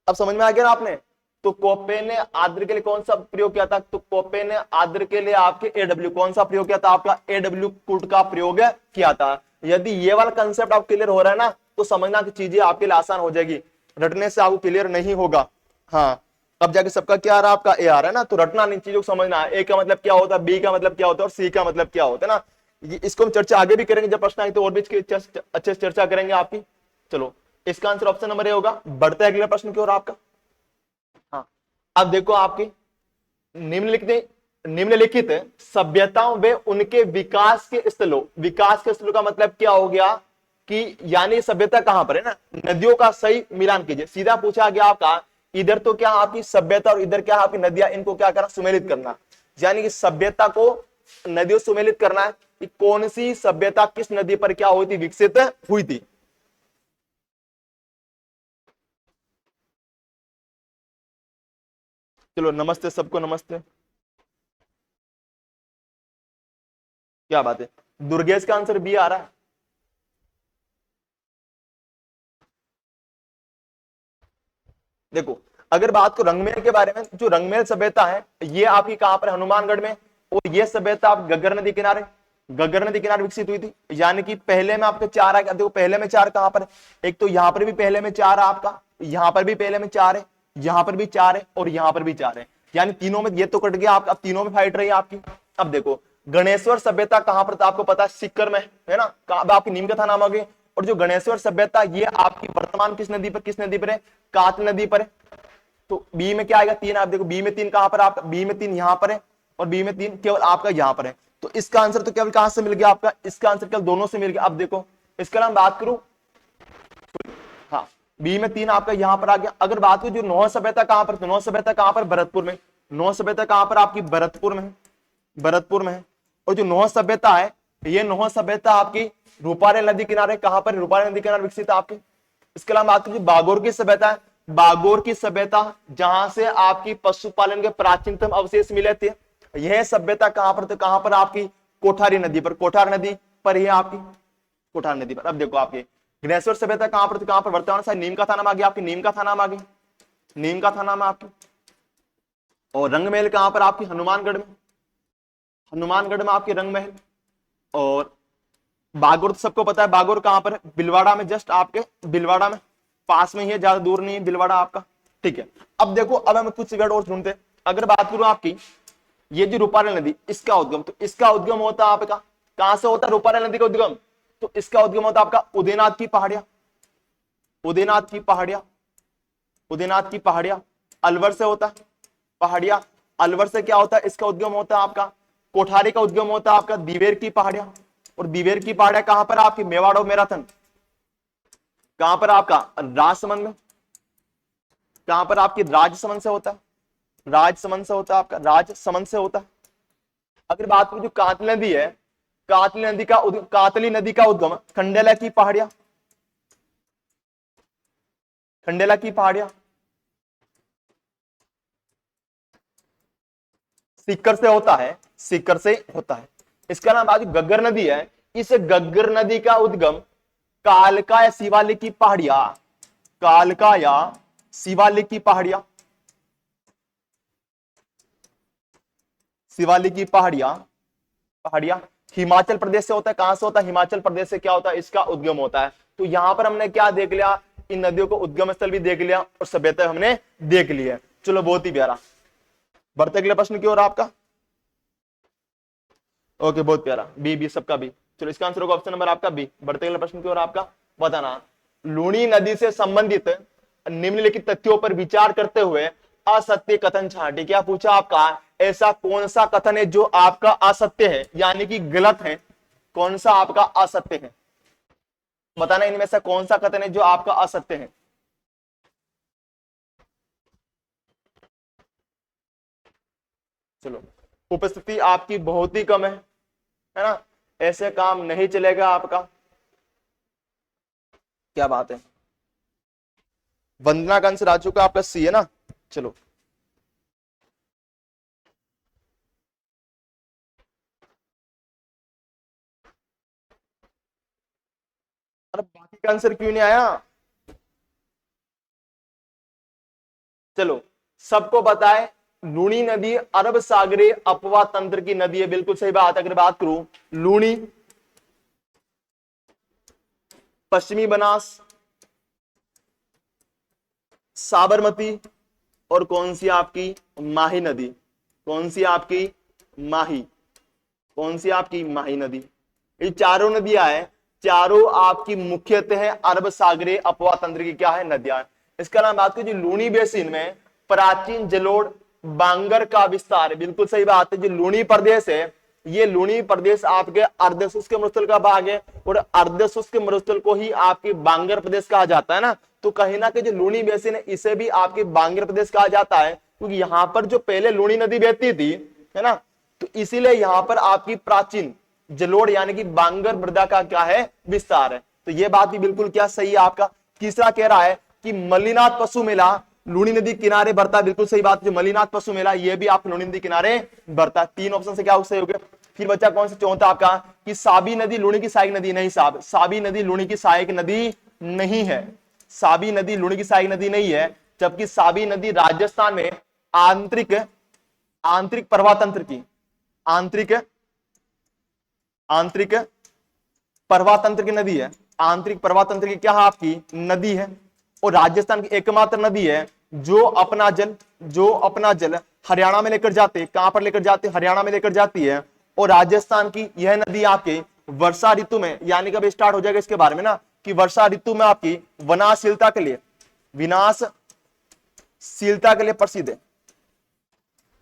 अब समझ में आ गया ना आपने। तो कोपे ने आर्द्र के लिए कौन सा प्रयोग किया था, तो कोपे ने आर्द्र के लिए आपके एडब्ल्यू कौन सा प्रयोग किया था, आपका एडब्ल्यू कोड का प्रयोग किया था। यदि ये वाला कंसेप्ट आप क्लियर हो रहा है ना, तो समझना कि चीजें आपके लिए आसान हो जाएगी, रटने से आपको क्लियर नहीं होगा। हाँ अब जाके सबका क्या आ रहा है, आपका ए आ रहा है ना, तो रटना नहीं, चीजों को समझना है। ए का मतलब क्या होता है, बी का मतलब क्या होता है, और सी का मतलब क्या होता है ना। इसको हम चर्चा आगे भी करेंगे, जब प्रश्न आए तो और भी अच्छे से चर्चा करेंगे आपकी। चलो इसका आंसर ऑप्शन नंबर ए होगा। बढ़ता है अगला प्रश्न की ओर आपका। हाँ अब देखो आपकी निम्नलिखित सभ्यताओं व उनके विकास के स्थलों, विकास के स्थलों का मतलब क्या हो गया कि यानी सभ्यता कहां पर है ना, नदियों का सही मिलान कीजिए। सीधा पूछा गया आपका, इधर तो क्या आपकी सभ्यता और इधर क्या आपकी नदियां, इनको क्या करना, सुमेलित करना। यानी कि सभ्यता को नदियों सुमेलित करना है कि कौन सी सभ्यता किस नदी पर क्या हुई थी, विकसित हुई थी। चलो नमस्ते सबको, नमस्ते। क्या बात है, दुर्गेश का आंसर बी आ रहा है। देखो अगर बात को रंगमेल के बारे में, जो रंगमेल सभ्यता है ये आपकी कहां पर, हनुमानगढ़ में। और ये सभ्यता आप गग्गर नदी किनारे, गग्गर नदी किनारे विकसित हुई थी। यानी कि पहले में आपके चार है, देखो पहले में चार कहां पर, एक तो यहां पर भी पहले में चार है आपका, यहां पर भी पहले में चार है, यहां पर भी चार है, और यहां पर भी चार है। यानी तीनों में ये तो कट गया आपका, अब तीनों में फाइट रही है आपकी। अब देखो गणेश्वर सभ्यता कहां पर था, आपको पता है सीकर में है ना। अब आपकी नीम कथा नाम आ गई, और जो गणेश्वर सभ्यता ये आपकी वर्तमान किस नदी पर है, कात्ल नदी पर है। तो बी में क्या आएगा, 3। आप देखो बी में 3 कहां पर, आपका बी में 3 यहां पर है और बी में 3 केवल आपका यहां पर है। तो इसका आंसर तो केवल कहां से मिल गया आपका, इसका आंसर केवल दोनों से मिल गया। अब देखो इसका नाम बात करूं, हाँ बी में 3 आपका यहां पर आ गया। अगर बात करूं जो नौ सभ्यता कहां पर, तो नौ सभ्यता कहां पर, भरतपुर में। नौ सभ्यता कहां पर आपकी, भरतपुर में है, भरतपुर में है। और जो नौ सभ्यता है, ये नौ सभ्यता आपकी रूपारेल नदी किनारे, कहां पर, रूपारेल नदी किनारे विकसित है आपकी। इसके अलावा बात करें बागोर की सभ्यता है, बागोर की सभ्यता जहां से आपकी पशुपालन के प्राचीनतम अवशेष मिले थे, यह सभ्यता कहां पर, तो कहां पर आपकी, कोठारी नदी पर, कोठार नदी पर ही आपकी, कोठार नदी पर। अब देखो आपकी गणेश्वर सभ्यता कहां पर, तो कहां पर, वर्तमान साहब नीम का था नाम आ गया आपकी, नीम का था नाम आ गया, नीम का था नाम आपकी। और रंगमहल कहां पर आपकी, हनुमानगढ़ में, हनुमानगढ़ में आपकी रंगमहल। और बागोर तो सबको पता है, बागोर कहां पर है, बिलवाड़ा में, जस्ट आपके बिलवाड़ा में, पास में ही है, ज्यादा दूर नहीं है बिलवाड़ा आपका, ठीक है। अब देखो अब हम कुछ वर्ड और ढूंढते। अगर बात करूं आपकी ये जो रूपारेल नदी, इसका उद्गम, तो इसका उद्गम होता है आपका, कहां से होता है रूपारेल नदी का उद्गम, तो इसका उद्गम होता है आपका उदयनाथ की पहाड़ियां, उदयनाथ की पहाड़ियां, उदयनाथ की पहाड़ियां, अलवर से होता है पहाड़ियां, अलवर से क्या होता है, इसका उद्गम होता है आपका, कोठारी का उद्गम होता है आपका दिवेर की पहाड़ियां। और दिवेर की पहाड़ियां कहां पर आपकी, मेवाड़ और मैराथन, कहां पर आपका, राजसमंद में, कहां पर आपकी, राजसमंद से होता है, राजसमंद से होता है आपका, राजसमंद से होता है। अगर बात करूं जो कातली नदी है, कातली नदी का कातली नदी का उद्गम खंडेला की पहाड़ियां, खंडेला की पहाड़ियां, सीकर से होता है, सीकर से होता है। इसका नाम आज गग्गर नदी है, इस गग्गर नदी का उद्गम कालका या शिवालिक की पहाड़ियां, कालका या शिवालिक की पहाड़ियां, शिवालिक की पहाड़ियां, पहाड़ियां हिमाचल प्रदेश से होता है। कहां से होता है, हिमाचल प्रदेश से क्या होता है, इसका उद्गम होता है। तो यहां पर हमने क्या देख लिया, इन नदियों को उद्गम स्थल भी देख लिया और सभ्यता हमने देख लिया। चलो बहुत ही प्यारा, बढ़ते अगले प्रश्न की ओर आपका। ओके बहुत प्यारा, बी बी सबका बी। चलो इसका आंसर होगा ऑप्शन नंबर आपका बी। बढ़ते अगले प्रश्न की ओर आपका, बताना लूणी नदी से संबंधित निम्नलिखित तथ्यों पर विचार करते हुए असत्य कथन छांटे। क्या पूछा आपका, ऐसा कौन सा कथन है जो आपका असत्य है, यानी कि गलत है, कौन सा आपका असत्य है, बताना इनमें से कौन सा कथन है जो आपका असत्य है। चलो उपस्थिति आपकी बहुत ही कम है ना, ऐसे काम नहीं चलेगा आपका, क्या बात है। वंदना का आंसर आ चुका आपका सी है ना। चलो अरे बाकी का आंसर क्यों नहीं आया, चलो सबको बताए लूणी नदी अरब सागरीय अपवा तंत्र की नदी है, बिल्कुल सही बात। अगर बात करूं लूणी, पश्चिमी बनास, साबरमती और कौन सी आपकी माही नदी, कौन सी आपकी माही, कौन सी आपकी माही नदी। ये चारों नदियां हैं, चारों आपकी मुख्यतः अरब सागरीय अपवा तंत्र की क्या है, नदियां। इसका नाम बात करें जो लूणी बेसिन में प्राचीन जलोढ़ बांगर का विस्तार है, बिल्कुल सही बात है। जो लूणी प्रदेश है, ये लूणी प्रदेश आपके अर्धशुष्क मरुस्थल का भाग है और अर्धशुष्क मरुस्थल को ही आपकी बांगर प्रदेश कहा जाता है ना। तो कहीं ना कहीं जो लूणी बेसिन है इसे भी आपके बांगर प्रदेश कहा जाता है, क्योंकि यहां पर जो पहले लूणी नदी बहती थी, है ना, तो इसीलिए यहां पर आपकी प्राचीन जलोढ़ यानी कि बांगर मृदा का क्या है, विस्तार है। तो ये बात भी बिल्कुल क्या सही है आपका। तीसरा कह रहा है कि मल्लिनाथ पशु मेला लूणी नदी किनारे बढ़ता है, बिल्कुल सही बात। जो मल्लिनाथ पशु मेला ये भी आप लूणी नदी किनारे बढ़ता है। 3 ऑप्शन से क्या सही हो गया। फिर बच्चा कौन सा चौथा आपका, कि साबी नदी लूणी की सहायक नदी नहीं, साहब साबी नदी लूणी की सहायक नदी नहीं है, साबी नदी लूणी की सहायक नदी नहीं है, जबकि साबी नदी राजस्थान में आंतरिक आंतरिक प्रवाह तंत्र की आंतरिक आंतरिक प्रवाह तंत्र की नदी है, आंतरिक प्रवाह तंत्र की क्या है आपकी नदी है। और राजस्थान की एकमात्र नदी है जो अपना जल हरियाणा में लेकर जाते, कहां पर लेकर जाते, हरियाणा में लेकर जाती है। और राजस्थान की यह नदी आपके वर्षा ऋतु में, यानी कब स्टार्ट हो जाएगा इसके बारे में ना, कि वर्षा ऋतु में आपकी विनाशशीलता के लिए, विनाशशीलता के लिए प्रसिद्ध है।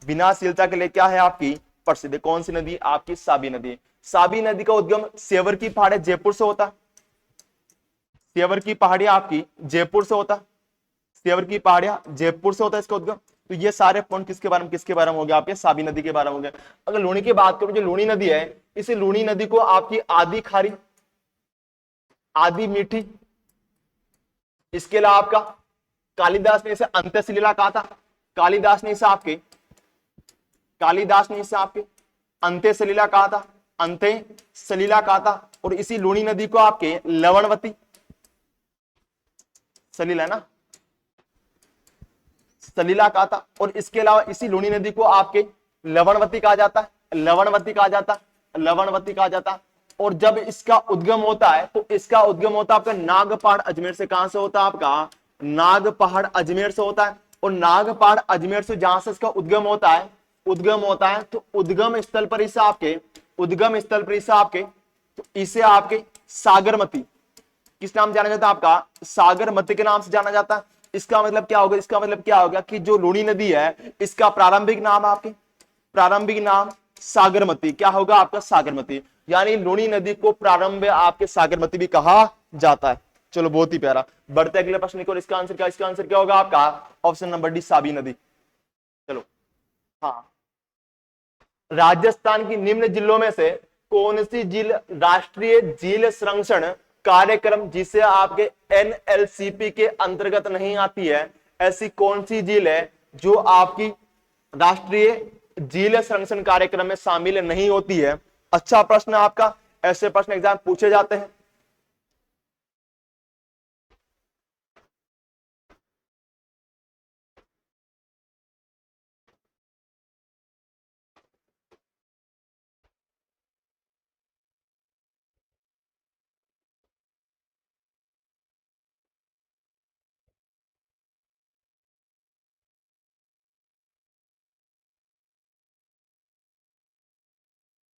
विनाशशीलता के लिए क्या है आपकी प्रसिद्ध है? कौन सी नदी? आपकी साबी नदी। साबी नदी का उद्गम सेवर की पहाड़ी जयपुर से होता है। सेवर की पहाड़ियां आपकी जयपुर से होता है। सेवर की पहाड़ियां जयपुर से होता है इसका उद्गम। तो ये सारे पॉइंट किसके बारे में हो गया? आपके साबी नदी के बारे में हो गया। अगर लूणी की बात करूं, जो लूणी नदी है, इस लूणी नदी को आपकी आधी खारी, आधी मीठी, इसके अलावा आपका कालिदास ने इसे अंत्य सलीला कहा था। कालिदास ने इसे आपके अंत्य सलीला कहा था, अंत्य सलीला कहा था। और इसी लूणी नदी को आपके लवणवती सलीला है ना, सलीला कहा था। और इसके अलावा इसी लूणी नदी को आपके लवणवती कहा जाता है, लवणवती कहा जाता है। और जब इसका उद्गम होता है तो इसका उद्गम होता है आपका नागपहाड़ अजमेर से। कहां से होता है? आपका नागपहाड़ अजमेर से होता है। और नागपहाड़ अजमेर से जहां से इसका उद्गम होता है तो उद्गम स्थल पर इसे आपके तो इसे आपके सागरमती किस नाम जाना जाता है? आपका सागरमती के नाम से जाना जाता है। इसका मतलब क्या होगा? कि जो लूणी नदी है इसका प्रारंभिक नाम सागरमती क्या होगा? आपका सागरमती। यानी लूणी नदी को प्रारंभ आपके सागरमती भी कहा जाता है। चलो बहुत ही प्यारा। बढ़ते अगले प्रश्न की ओर। इसका आंसर क्या होगा? आपका ऑप्शन नंबर डी, साबी नदी। चलो, हाँ, राजस्थान की निम्न जिलों में से कौन सी झील राष्ट्रीय झील संरक्षण कार्यक्रम जिसे आपके एनएलसीपी के अंतर्गत नहीं आती है, ऐसी कौन सी झील है जो आपकी राष्ट्रीय झील संरक्षण कार्यक्रम में शामिल नहीं होती है? अच्छा प्रश्न है आपका, ऐसे प्रश्न एग्जाम पूछे जाते हैं।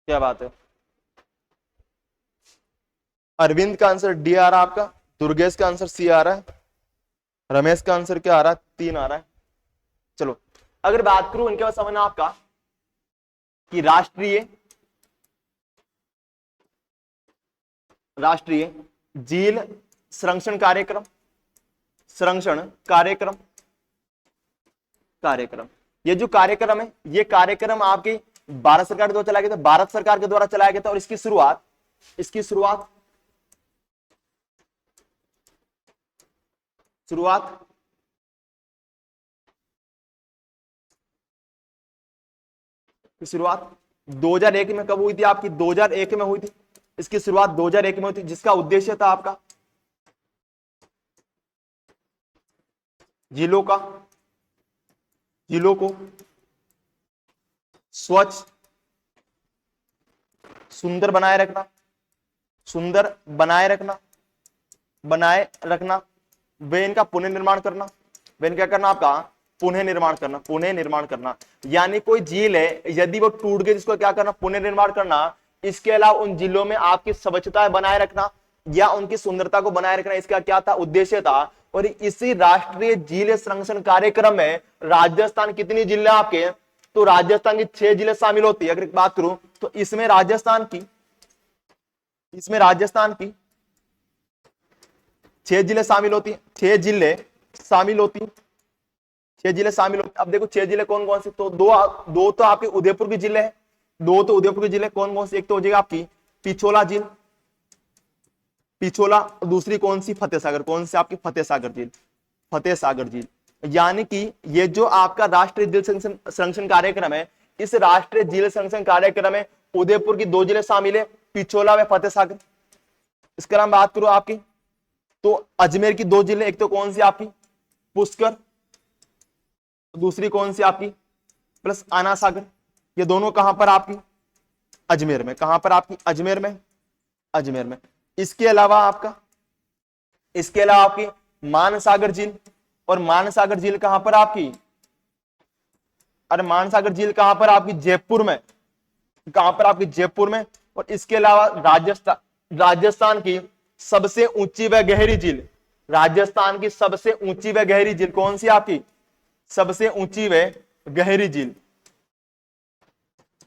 क्या बात है? अरविंद का आंसर डी आ रहा है आपका, दुर्गेश का आंसर सी आ रहा है, रमेश का आंसर क्या आ रहा है? 3 आ रहा है। चलो, अगर बात करूं इनके बाद समझना आपका कि राष्ट्रीय झील संरक्षण कार्यक्रम ये जो कार्यक्रम है, ये कार्यक्रम आपकी भारत सरकार के द्वारा चलाया गया था। भारत सरकार के द्वारा चलाया गया था। और इसकी शुरुआत 2001 में कब हुई थी? आपकी 2001 में हुई थी। इसकी शुरुआत 2001 में हुई थी, जिसका उद्देश्य था आपका झीलों को स्वच्छ, सुंदर बनाए रखना, वे इनका पुनर्निर्माण करना। वे इनका करना आपका पुनर्निर्माण करना। यानी कोई झील है, यदि वो टूट गई, जिसको क्या करना? पुनर्निर्माण करना। इसके अलावा उन जिलों में आपकी स्वच्छता बनाए रखना या उनकी सुंदरता को बनाए रखना, इसका क्या था? उद्देश्य था। और इसी राष्ट्रीय झील संरक्षण कार्यक्रम में राजस्थान कितनी जिले आपके? तो राजस्थान की 6 जिले शामिल होती है। अगर बात करूं तो इसमें राजस्थान की 6 जिले शामिल होती है। 6 जिले शामिल होती अब देखो 6 जिले कौन कौन से? तो दो तो आपके उदयपुर के जिले हैं। कौन कौन से? एक तो हो जाएगा आपकी पिछोला झील, दूसरी कौन सी? फतेह सागर। कौन सी? आपकी फतेह सागर झील। यानी कि ये जो आपका राष्ट्रीय झील संरक्षण कार्यक्रम है, इस राष्ट्रीय झील संरक्षण कार्यक्रम में उदयपुर की 2 जिले शामिल है, पिछोला व फतेह सागर। इसके अलावा बात करूं आपकी तो अजमेर की 2 जिले, एक तो कौन सी? आपकी पुष्कर, दूसरी कौन सी? आपकी प्लस आना सागर। ये दोनों कहां पर? आपकी अजमेर में। कहां पर? आपकी अजमेर में। इसके अलावा आपकी मानसागर झील। और मानसागर झील कहां पर आपकी? अरे मानसागर झील कहां पर? आपकी जयपुर में। कहां पर? आपकी जयपुर में। और इसके अलावा राजस्थान की सबसे ऊंची व गहरी झील, राजस्थान की सबसे ऊंची व गहरी झील कौन सी आपकी, सबसे ऊंची व गहरी झील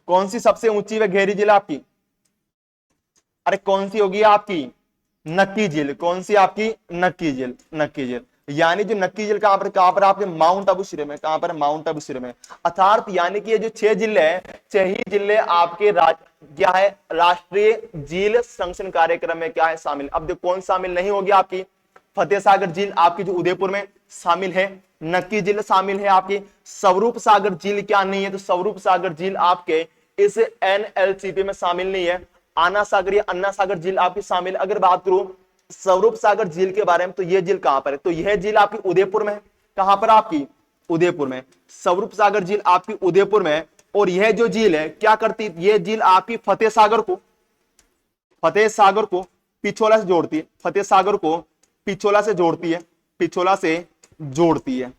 कौन सी, सबसे ऊंची व गहरी झील आपकी, अरे कौन सी होगी आपकी, नक्की झील। कौन सी आपकी, नक्की झील, नक्की झील। यानी जो नक्की झील कहां पर आपके माउंट आबू सिरे में, कहां पर, माउंट आबू सिरे में। अर्थात यानी कि ये जो 6 जिले हैं, 6 ही जिले आपके क्या है, राष्ट्रीय झील संरक्षण कार्यक्रम में क्या है, शामिल। अब जो कौन शामिल नहीं होगी आपकी, फतेह सागर झील आपकी जो उदयपुर में शामिल है, नक्की झील शामिल है आपकी, स्वरूप सागर झील क्या नहीं है, तो स्वरूप सागर झील आपके इस एनएलसीपी में शामिल नहीं है। आना सागर या अन्ना सागर झील आपकी शामिल। अगर बात करूं स्वरूप सागर झील के बारे में, तो यह झील कहां पर है, तो यह झील आपकी उदयपुर में है। कहां पर आपकी, उदयपुर में। स्वरूप सागर झील आपकी उदयपुर में। और यह जो झील है क्या करती है, यह झील आपकी फतेह सागर को पिछोला से जोड़ती है, फतेह सागर को पिछोला से जोड़ती है, पिछोला से जोड़ती है।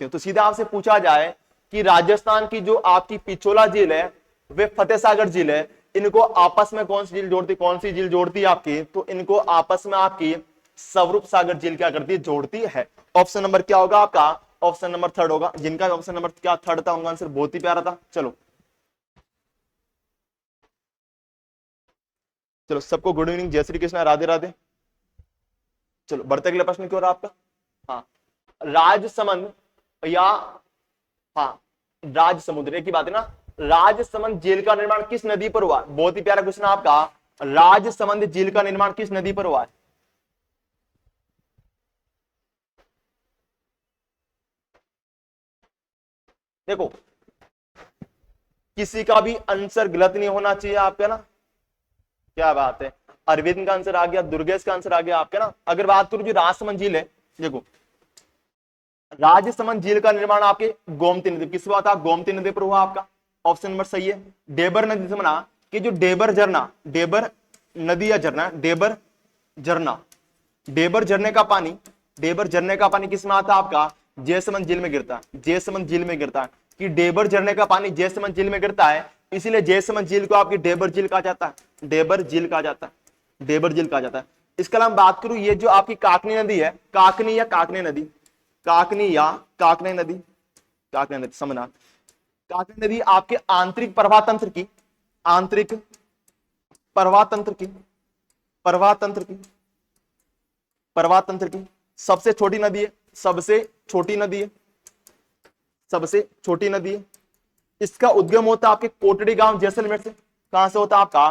तो सीधा आपसे पूछा जाए कि राजस्थान की जो आपकी पिछोला झील है वे फतेह सागर झील है, इनको आपस में कौन सी झील जोड़ती, कौन सी झील जोड़ती है आपकी, तो इनको आपस में आपकी स्वरूप सागर झील क्या करती है, जोड़ती है। ऑप्शन नंबर क्या होगा आपका, ऑप्शन नंबर 3 होगा। जिनका ऑप्शन नंबर क्या 3 था उनका आंसर बहुत ही प्यारा था। चलो सबको गुड इवनिंग, जय श्री कृष्ण, राधे राधे। चलो बढ़ते अगला प्रश्न क्यों रहा आपका, हाँ राजसमंद या, हाँ राजसमुद्र एक ही बात है ना। राजसमंद झील का निर्माण किस नदी पर हुआ, बहुत ही प्यारा क्वेश्चन आपका। राजसमंद झील का निर्माण किस नदी पर हुआ है, देखो किसी का भी आंसर गलत नहीं होना चाहिए आपका ना, क्या बात है। अरविंद का आंसर आ गया, दुर्गेश का आंसर आ गया आपका ना। अगर बात करूं जो राजसमंद झील है, देखो राजसमंद झील का निर्माण आपके गोमती नदी, किस हुआ था, गोमती नदी पर हुआ आपका। ऑप्शन नंबर सही है। डेबर नदी से बना कि जो डेबर झरना, डेबर नदी या झरना, डेबर झरना, डेबर झरने का पानी, डेबर झरने का पानी किस में आता है आपका, जयसमंद झील में गिरता है, जयसमंद झील में गिरता है। कि डेबर झरने का पानी जयसमंद झील में गिरता है, इसीलिए जयसमंद झील को आपकी डेबर झील कहा जाता है, डेबर झील कहा जाता है, डेबर झील कहा जाता है। इसके अलावा बात करूं ये जो आपकी काकनी नदी है, काकनी या काकने नदी, काकनी या काकने नदी, काकने नदी समझना। काकनी नदी आपके आंतरिक प्रवाह तंत्र की, आंतरिक प्रवाह तंत्र की, प्रवाह तंत्र की, प्रवाह तंत्र की सबसे छोटी नदी है, सबसे छोटी नदी है, सबसे छोटी नदी है। इसका उद्गम होता है आपके कोटड़ी गांव जैसलमेर से। कहां से होता है आपका,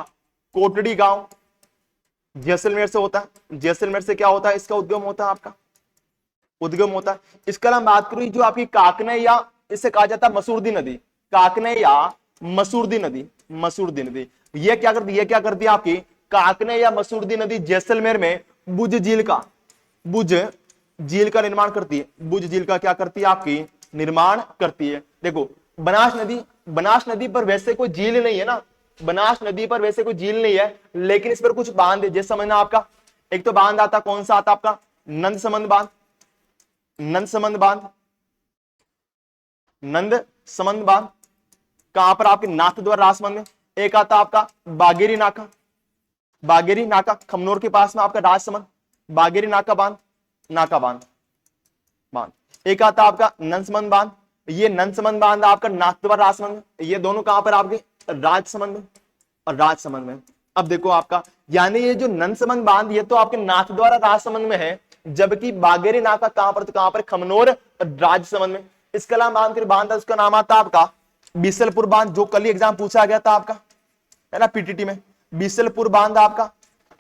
कोटड़ी गांव जैसलमेर से होता है। जैसलमेर से क्या होता है, इसका उद्गम होता है आपका, उद्गम होता है। इसके अलावा बात करूं जो आपकी काकने या इसे कहा जाता है मसूरदी नदी, काकने या मसूरदी नदी, मसूरदी नदी ये क्या करती है, ये क्या करती है आपकी काकने या मसूरदी नदी जैसलमेर में बुज झील का, बुज झील का निर्माण करती है, बुज झील का क्या करती है आपकी निर्माण करती है। देखो बनास नदी, बनास नदी पर वैसे कोई झील नहीं है ना, बनास नदी पर वैसे कोई झील नहीं है, लेकिन इस पर कुछ बांध है, जैसे समझना आपका। एक तो बांध आता कौन सा आता आपका, नंद समंद बांध, नंद समंद बांध, नंद समंद बांध कहां पर आपके नाथ द्वारा राजसमंद में। एक आता आपका बागेरी नाका, बागेरी नाका खमनोर के पास में आपका राजसमंद, बागेरी नाका बांध, नाका बांध, बांध। एक आता आपका नंदसमंद बांध, ये नंदसमंद बांध आपका नाथद्वारा राजसमंद में। ये दोनों कहां पर आपके राजसमंद में और राजसमंद में। अब देखो आपका यानी ये जो नंदसमंद बांध ये तो आपके नाथद्वारा राजसमंद में है, जबकि बागेरी नाका कहां पर, तो कहां पर खमनोर राजसमंद में। इसके अलावा बांध फिर बांध उसका नाम आता आपका बीसलपुर बांध, जो कल ही एग्जाम पूछा गया था आपका है ना पीटीटी में। बीसलपुर बांध आपका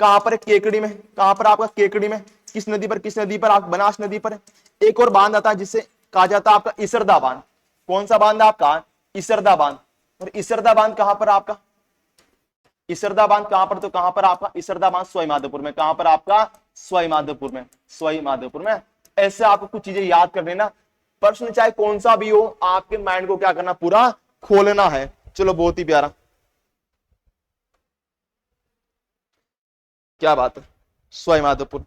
कहां पर है, केकड़ी में। कहां पर आपका, केकड़ी में। किस नदी पर, किस नदी पर, आप बनास नदी पर है। एक और बांध आता है जिसे कहा जाता है आपका इसरदा बांध। कौन सा बांध आपका, इसरदा बांध। और इसरदा बांध कहां पर आपका, इसरदा बांध कहां पर, तो कहां पर आपका इसरदा बांध सवाई माधोपुर में। कहां पर आपका, सवाई माधोपुर में, सवाई माधोपुर में। ऐसे आपको कुछ चीजें याद कर लेना, प्रश्न चाहे कौन सा भी हो आपके माइंड को क्या करना, पूरा खोलना है। चलो बहुत ही प्यारा, क्या बात है, सवाई माधोपुर।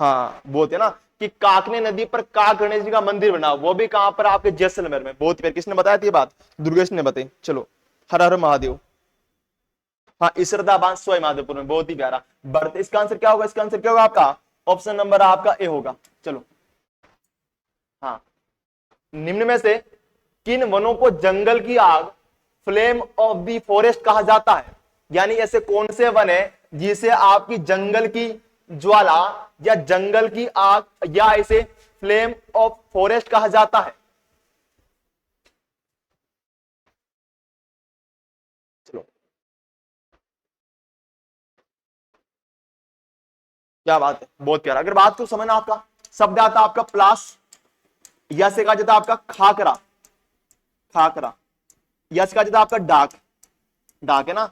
हाँ बोलते ना कि काकने नदी पर काक गणेश जी का मंदिर बना, वो भी कहां पर आपके जैसलमेर में। बहुत प्यार, किसने बताया थी ये बात, दुर्गेश ने बताई। चलो हर हर महादेव। हाँ, इसरदा बांध सवाई माधोपुर में, बहुत ही प्यारा। बढ़ते, इसका आंसर क्या होगा, इसका आंसर क्या होगा आपका, ऑप्शन नंबर आपका ए होगा। चलो, हाँ, निम्न में से किन वनों को जंगल की आग, फ्लेम ऑफ द फॉरेस्ट कहा जाता है? यानी ऐसे कौन से वन है जिसे आपकी जंगल की ज्वाला या जंगल की आग या इसे फ्लेम ऑफ फॉरेस्ट कहा जाता है? चलो, क्या बात है, बहुत प्यारा। अगर बात को समझना, आपका शब्द आता आपका प्लास, या से कहा जाता आपका खाकरा, खाकरा, या से कहा जाता आपका डाक, डाक है ना।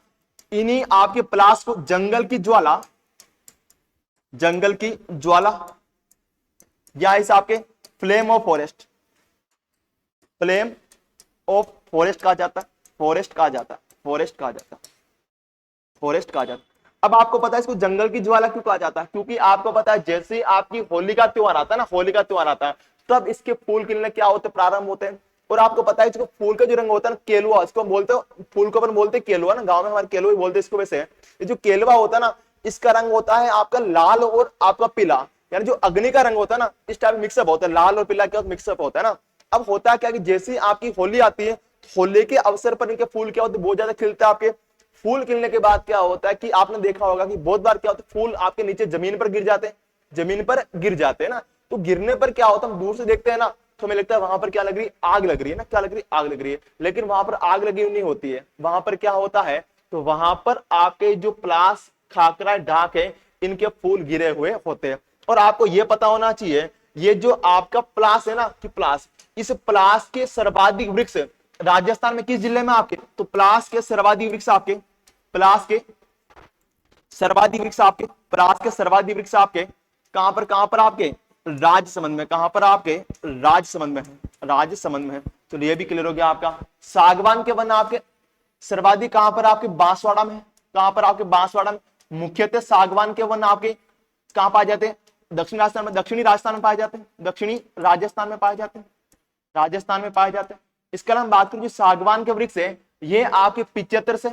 इन्हीं आपके प्लास को जंगल की ज्वाला, जंगल की ज्वाला, या इस आपके flame of forest, flame of forest कहा जाता है, फॉरेस्ट कहा जाता है, फॉरेस्ट कहा जाता है, फॉरेस्ट कहा जाता है। अब आपको पता है इसको जंगल की ज्वाला क्यों कहा जाता है? क्योंकि आपको पता है जैसे आपकी होली का त्योहार आता है ना, होली का त्योहार आता है, तब इसके फूल खिलने क्या होते, प्रारंभ होते हैं। और आपको पता है इसको फूल का जो रंग होता है ना, केलुआ, इसको हम बोलते हो, फूल को अपन बोलते हैं केलुआ ना, गांव में हमारे केलुआ ही बोलते हैं इसको। वैसे ये जो केलुआ होता है ना, इसका रंग होता है आपका लाल और आपका पीला, यानी जो अग्नि का रंग होता है ना, इस टाइप मिक्सअप होता है, लाल और पीला क्या मिक्सअप होता है ना। अब होता है क्या कि जैसे आपकी होली आती है, होली के अवसर पर इनके फूल क्या होते हैं, बहुत ज्यादा खिलते हैं। आपके फूल खिलने के बाद क्या होता है कि आपने देखा होगा कि बहुत बार क्या होता है, फूल आपके नीचे जमीन पर गिर जाते हैं, जमीन पर गिर जाते हैं ना। तो गिरने पर क्या होता है, हम दूर से देखते हैं ना, तो हमें लगता है वहां पर क्या लग रही है, आग लग रही है ना, क्या लग रही है, आग लग रही है। लेकिन वहां पर आग लगी नहीं होती है, वहां पर क्या होता है, तो वहां पर आपके जो प्लास, खाकरा, ढाक है, इनके फूल गिरे हुए होते हैं। और आपको यह पता होना चाहिए, ये जो आपका प्लास है ना, कि प्लास, इस प्लास के सर्वाधिक वृक्ष राजस्थान में किस जिले में आपके, तो प्लास के सर्वाधिक वृक्ष आपके, प्लास के सर्वाधिक वृक्ष आपके, प्लास के सर्वाधिक वृक्ष आपके कहां पर आपके, राजसमंद में। कहां पर आपके, राजसमंद में है, राजसमंद में है। तो ये भी क्लियर हो गया आपका। सागवान के वन आपके सर्वाधिक कहां पर आपके, बांसवाड़ा में। कहां पर आपके, बांसवाड़ा में। मुख्यतः सागवान के वन आपके कहां पाए जाते हैं, दक्षिण राजस्थान में, दक्षिणी राजस्थान में पाए जाते हैं, दक्षिणी राजस्थान में पाए जाते हैं, राजस्थान में पाए जाते हैं। इसके अलावा हम बात करें, सागवान के वृक्ष है, ये आपके 75 से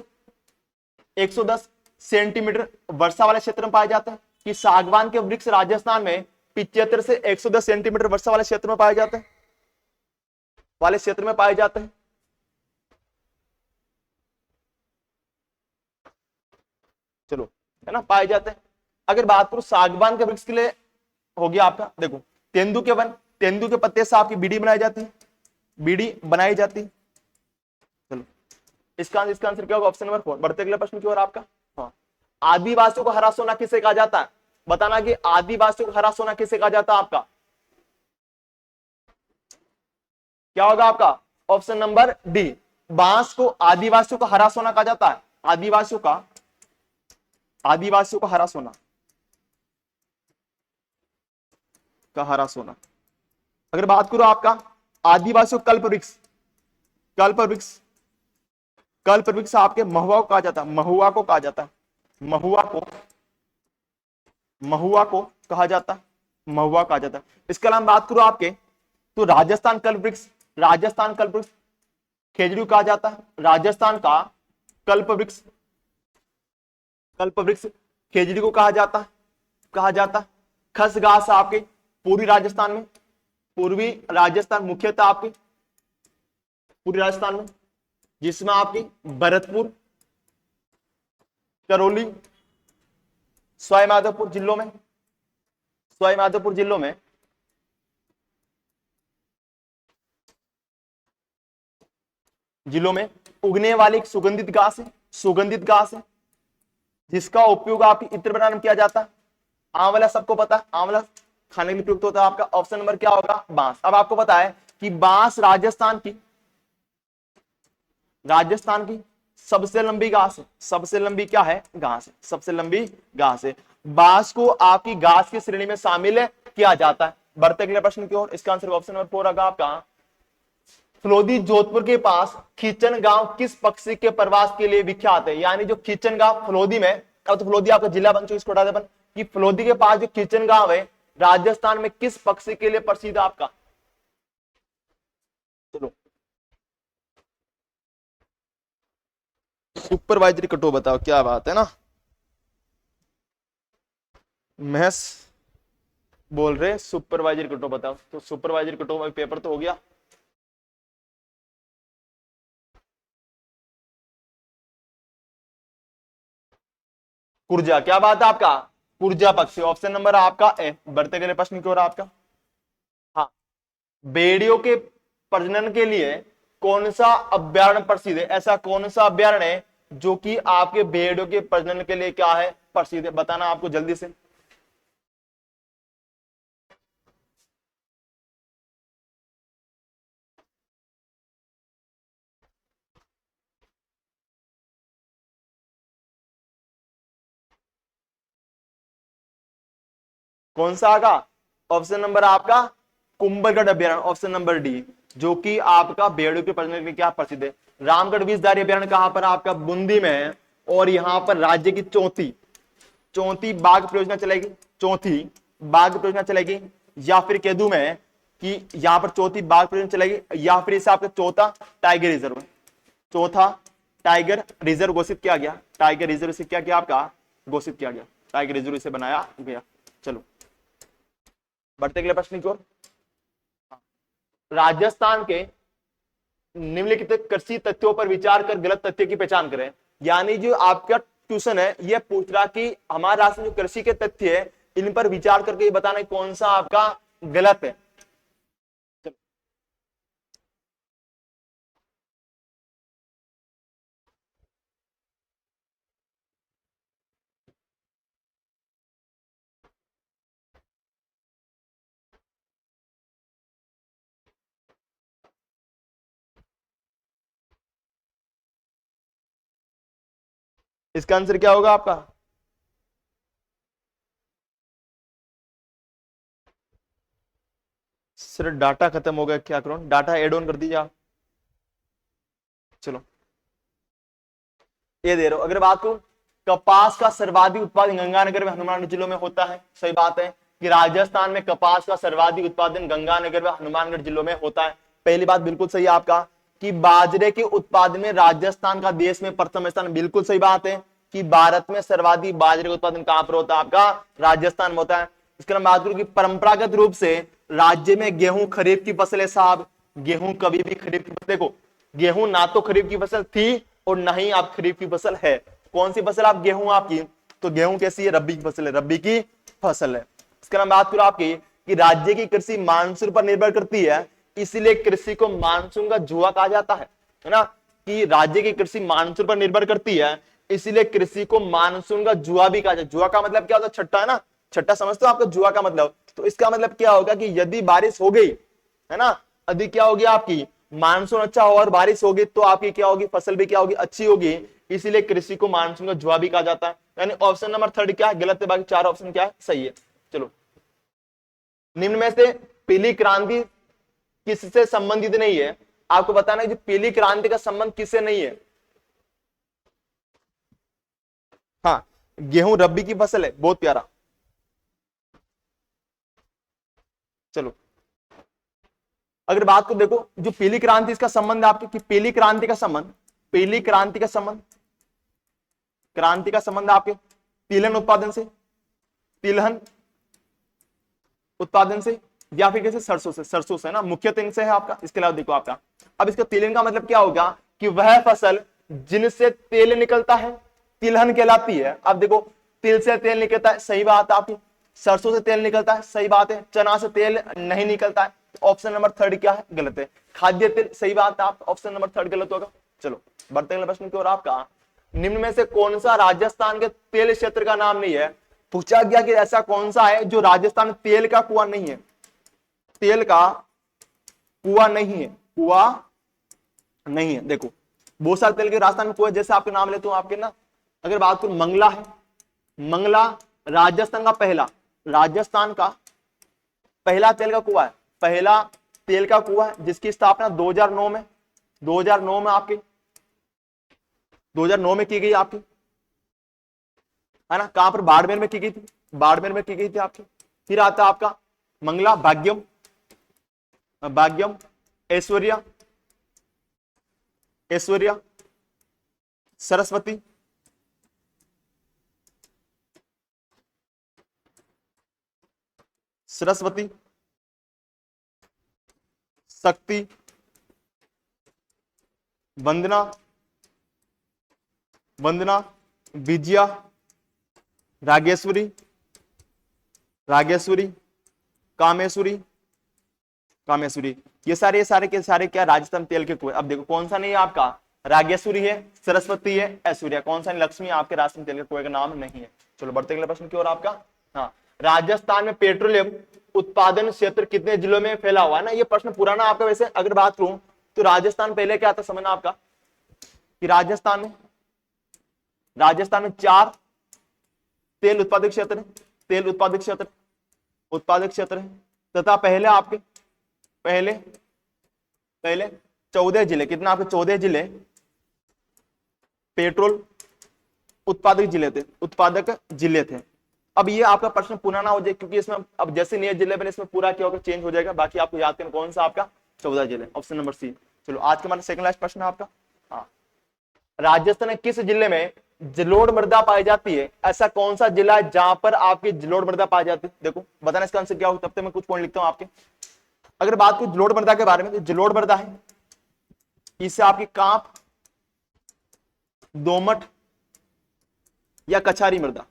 110 सेंटीमीटर वर्षा वाले क्षेत्र में पाए जाते हैं। कि सागवान के वृक्ष राजस्थान में 75 से 110 सेंटीमीटर वर्षा वाले क्षेत्र में पाए जाते हैं, वाले क्षेत्र में पाए जाते हैं। चलो, है ना, पाए जाते हैं। अगर बात करूं सागवान के वृक्ष के लिए, हो गया आपका, देखो तेंदू के वन, तेंदू के पत्ते से आपकी बीड़ी बनाई जाती है, बीड़ी बनाई जाती है। चलो, इसका आंसर क्या होगा, ऑप्शन नंबर 4। बढ़ते अगले प्रश्न की ओर आपका। हाँ, आदिवासियों को हरा सोना किसे कहा जाता है? बताना कि आदिवासियों को हरा सोना किसे कहा जाता है आपका, क्या होगा आपका, ऑप्शन नंबर डी। बांस को आदिवासियों को हरा सोना कहा जाता है, आदिवासियों को हरा सोना का हरा सोना। अगर बात करो आपका आदिवासियों कल्प वृक्ष, कल्प वृक्ष, कल्प वृक्ष आपके महुआ को कहा जाता है, महुआ को कहा जाता है, महुआ को, महुआ को कहा जाता है, महुआ कहा जाता है। इसके अलावा बात करो आपके, तो राजस्थान कल्प वृक्ष, राजस्थान कल्प वृक्ष खेजड़ी कहा जाता है, राजस्थान का कल्प वृक्ष, कल्प वृक्ष खेजड़ी को कहा जाता है, कहा जाता है। खसगास आपके पूर्वी राजस्थान में, पूर्वी राजस्थान मुख्यतः आपके पूर्वी राजस्थान में, जिसमें आपकी भरतपुर, करौली, सवाई माधोपुर जिलों में, सवाई माधोपुर जिलों में उगने वाली एक सुगंधित घास है, सुगंधित घास है, जिसका उपयोग आपकी इत्र बनाने में किया जाता है। आंवला सबको पता है, आंवला खाने के लिए प्रयुक्त होता है। आपका ऑप्शन नंबर क्या होगा, बांस। अब आपको पता है कि बांस राजस्थान की सबसे लंबी घास है, सबसे लंबी क्या है, घास है, सबसे लंबी घास है। बांस को आपकी घास की श्रेणी में शामिल किया जाता है। बढ़ते अगले प्रश्न की ओर, इसका आंसर ऑप्शन नंबर 4 होगा आपका। फलोदी जोधपुर के पास खींचन गांव किस पक्षी के प्रवास के लिए विख्यात है? यानी जो खींचन गांव फलोदी में, अब तो फलोदी आपका जिला बन चुका, इसको हटा दे अपन, कि फलोदी के पास जो खींचन गांव है राजस्थान में किस पक्षी के लिए प्रसिद्ध है आपका? चलो, सुपरवाइजरी कटो, बताओ क्या बात है ना। महस बोल रहे सुपरवाइजरी कटो बताओ, तो सुपरवाइजरी कटो भाई पेपर तो हो गया। कुर्जा, क्या बात है आपका, कुर्जा पक्षी, ऑप्शन नंबर आपका ए। बढ़ते गए प्रश्न क्यों रहा आपका। हाँ, भेड़ियों के प्रजनन के लिए कौन सा अभ्यारण्य प्रसिद्ध है, ऐसा कौन सा अभ्यारण्य है जो कि आपके भेड़ियों के प्रजनन के लिए क्या है, प्रसिद्ध है, बताना आपको जल्दी से। कौन सा आगा, ऑप्शन नंबर आपका कुंभलगढ़ अभ्यारण्य, ऑप्शन नंबर डी, जो कि आपका भेड़ों के प्रजनन के लिए क्या प्रसिद्ध है। रामगढ़ विषधारी अभ्यारण्य कहां पर आपका, बूंदी में है, और यहां पर राज्य की चौथी चौथी बाघ परियोजना चलेगी, चौथी बाघ परियोजना चलेगी, या फिर केदू में है कि यहां पर चौथी बाघ परियोजना चलेगी, या फिर इसे आपका चौथा टाइगर रिजर्व, चौथा टाइगर रिजर्व घोषित किया गया, टाइगर रिजर्व से क्या किया आपका घोषित किया गया, टाइगर रिजर्व से बनाया गया। चलो बढ़ते अगले प्रश्न की ओर। राजस्थान के निम्नलिखित कृषि तथ्यों पर विचार कर गलत तथ्य की पहचान करें। यानी जो आपका क्वेश्चन है यह पूछ रहा कि हमारे राष्ट्र में जो कृषि के तथ्य है इन पर विचार करके ये बताना कौन सा आपका गलत है। इसका आंसर क्या होगा आपका, सर डाटा खत्म हो गया, क्या करूं, डाटा एड ऑन कर दीजिए आप। चलो ये दे रहा हूं, अगर बात करूं कपास का सर्वाधिक उत्पादन गंगानगर में हनुमानगढ़ जिलों में होता है, सही बात है कि राजस्थान में कपास का सर्वाधिक उत्पादन गंगानगर व हनुमानगढ़ जिलों में होता है। पहली बात बिल्कुल सही है आपका कि बाजरे के उत्पादन में राजस्थान का देश में प्रथम स्थान, बिल्कुल सही बात है कि भारत में सर्वाधिक बाजरे का उत्पादन कहां पर होता है आपका राजस्थान में होता है। इसके बाद बात करूं कि परंपरागत रूप से राज्य में गेहूं खरीफ की फसल है साहब, गेहूं कभी भी खरीफ की फसल, देखो गेहूं ना तो खरीफ की फसल थी और ना ही आप खरीफ की फसल है, कौन सी फसल आप गेहूं आपकी, तो गेहूं कैसी है, रबी की फसल है, रबी की फसल है। इसके बाद बात करूं आपकी कि राज्य की कृषि मानसून पर निर्भर करती है, इसलिए कृषि को मानसून का जुआ कहा जाता है ना, कि राज्य की कृषि मानसून पर निर्भर करती है इसलिए कृषि को मानसून का जुआ भी कहा जाता है। जुआ का मतलब क्या होता है, छट्टा है ना, छट्टा समझते हो आपका जुआ का मतलब, तो इसका मतलब क्या होगा कि यदि बारिश हो गई है ना, अधिक क्या होगी आपकी मानसून अच्छा हो और बारिश होगी तो आपकी क्या होगी फसल भी क्या होगी अच्छी होगी, इसीलिए कृषि को मानसून का जुआ भी कहा जाता है। यानी ऑप्शन नंबर थर्ड क्या है गलत है, बाकी चार ऑप्शन क्या है सही है। चलो निम्न में से पीली क्रांति किससे संबंधित नहीं है, आपको बताना है कि पीली क्रांति का संबंध किससे नहीं है। हाँ, गेहूं रबी की फसल है, बहुत प्यारा। चलो अगर बात को देखो जो पीली क्रांति इसका संबंध आपके कि पीली क्रांति का संबंध, पीली क्रांति का संबंध, क्रांति का संबंध आपके तिलहन उत्पादन से, तिलहन उत्पादन से, या फिर कैसे सरसों से, सरसों से ना मुख्य तीन से है आपका। इसके अलावा देखो आपका अब इसका तिलहन का मतलब क्या होगा कि वह फसल जिनसे तेल निकलता है तिलहन कहलाती है। अब देखो तिल से तेल निकलता है, सही बात है आपकी, सरसों से तेल निकलता है, सही बात है, चना से तेल नहीं निकलता है, ऑप्शन नंबर थर्ड क्या है गलत है, खाद्य तेल, सही बात है, आप ऑप्शन नंबर थर्ड गलत होगा। चलो बढ़ते अगले प्रश्न की ओर। आपका निम्न में से कौन सा राजस्थान के तेल क्षेत्र का नाम नहीं है, पूछा गया कि ऐसा कौन सा है जो राजस्थान में तेल का कुआं नहीं है, तेल का कुआं नहीं है, कुआं नहीं है। देखो बहुत सारे तेल के राजस्थान में कुएं, जैसे आपके नाम लेते हो आपके ना, अगर बात करूं मंगला है, मंगला राजस्थान का पहला, राजस्थान का पहला तेल का कुआं है, पहला तेल का कुआं है जिसकी स्थापना 2009 में, 2009 में आपके 2009 में की गई आपकी, है ना, कहां पर बाड़मेर में की गई थी, बाड़मेर में की गई थी आपकी। फिर आता आपका मंगला, भाग्यम, भाग्यम, ऐश्वर्या, ऐश्वर्या, सरस्वती, सरस्वती, शक्ति, वंदना, वंदना, विजया, रागेश्वरी, रागेश्वरी, कामेश्वरी, कामेश्वरी। ये सारे के सारे क्या राजस्थान तेल के कुएं। अब देखो कौन सा नहीं है आपका, रागेश्वरी है, सरस्वती है, ऐश्वर्या, कौन सा नहीं, लक्ष्मी आपके राजस्थान तेल के कुएं का नाम नहीं है। चलो बढ़ते अगले प्रश्न की ओर आपका। हाँ, राजस्थान में पेट्रोलियम उत्पादन क्षेत्र कितने जिलों में फैला हुआ है ना, ये प्रश्न पुराना आपका। वैसे अगर बात करूं तो राजस्थान पहले क्या था समझना आपका, कि राजस्थान में 4 तेल उत्पादक क्षेत्र है, तेल उत्पादक क्षेत्र, उत्पादक क्षेत्र है, तथा पहले 14 जिले, कितना आपके 14 जिले पेट्रोल उत्पादक जिले थे। अब ये आपका प्रश्न पुराना हो जाए, क्योंकि इसमें अब जैसे नए जिले बने इसमें पूरा क्या होगा, चेंज हो जाएगा। बाकी आपको याद करना कौन सा आपका 14 जिले, ऑप्शन नंबर सी। चलो आज का हमारा सेकंड लास्ट प्रश्न है आपका। हाँ, राजस्थान में किस जिले में जलोढ़ मृदा पाई जाती है, ऐसा कौन सा जिला है जहां पर आपकी जलोढ़ मृदा पाई जाती है। देखो बताना इसका आंसर क्या होगा, तब तक मैं कुछ पॉइंट लिखता हूं आपके। अगर बात करूं जलोढ़ मृदा के बारे में, तो जलोढ़ मृदा है, इससे आपकी कांप, दोमट या कछारी मृदा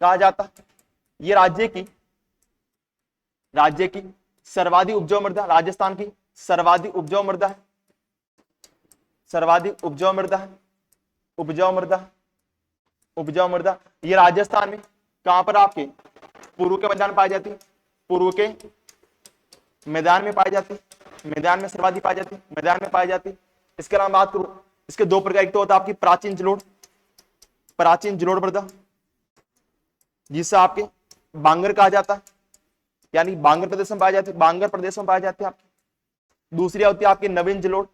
कहा जाता है। ये राज्य की सर्वाधिक उपजाऊ मृदा, राजस्थान की सर्वाधिक उपजाऊ मृदा है, सर्वाधिक उपजाऊ मृदा है, उपजाऊ मृदा। ये राजस्थान में कहां पर आपके पूर्व के मैदान पाई जाती है, पूर्व के मैदान में पाई जाती है, मैदान में सर्वाधिक पाई जाती है, मैदान में पाई जाती है। इसके अलावा बात करूं, इसके 2 प्रकार, एक तो होता है आपकी प्राचीन जलोढ़ मृदा, जिसे आपके बांगर कहा जाता है, यानी बांगर प्रदेश में पाई जाती है, बांगर प्रदेश में पाई जाती है आपकी। दूसरी होती है आपकी नवीन जलोढ़,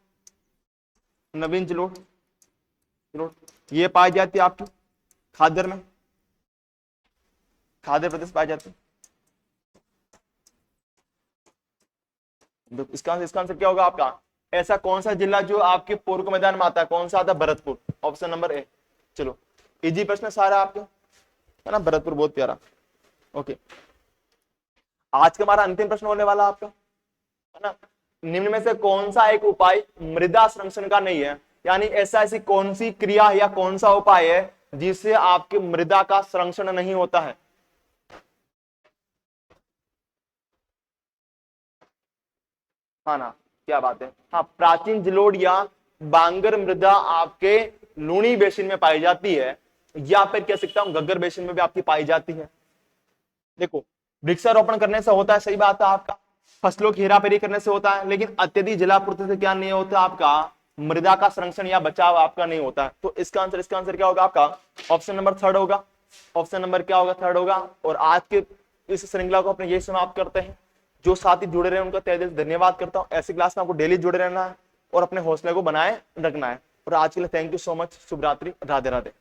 ये पाई जाती है आपकी खादर में, खादर प्रदेश पाई जाती है। इसका आंसर क्या होगा आपका, ऐसा कौन सा जिला जो आपके पूर्व के मैदान में आता है, कौन सा आता है, भरतपुर, ऑप्शन नंबर ए। चलो इजी प्रश्न सारा आपके, है ना, भरतपुर बहुत प्यारा। ओके, आज का हमारा अंतिम प्रश्न होने वाला आपका, है ना, निम्न में से कौन सा एक उपाय मृदा संरक्षण का नहीं है, यानी ऐसी कौन सी क्रिया या कौन सा उपाय है जिससे आपके मृदा का संरक्षण नहीं होता है। हाँ ना, क्या बात है। हाँ, प्राचीन जलोढ़ या बांगर मृदा आपके लूणी बेसिन में पाई जाती है, या फिर कह सकता हूं गग्गर बेसिन में भी आपकी पाई जाती है। देखो वृक्षारोपण करने से होता है, सही बात है आपका, फसलों की हेराफेरी करने से होता है, लेकिन अत्यधिक जलापूर्ति से क्या नहीं होता आपका, मृदा का संरक्षण या बचाव आपका नहीं होता है। तो इसका आंसर क्या होगा आपका, ऑप्शन नंबर 3 होगा, ऑप्शन नंबर क्या होगा, 3 होगा। और आज के इस श्रृंखला को अपने यही समाप्त करते हैं। जो साथी जुड़े रहे उनका तहे दिल से धन्यवाद करता हूँ। ऐसी क्लास में आपको डेली जुड़े रहना है और अपने हौसले को बनाए रखना है। और आज के लिए थैंक यू सो मच, शुभ रात्रि, राधे राधे।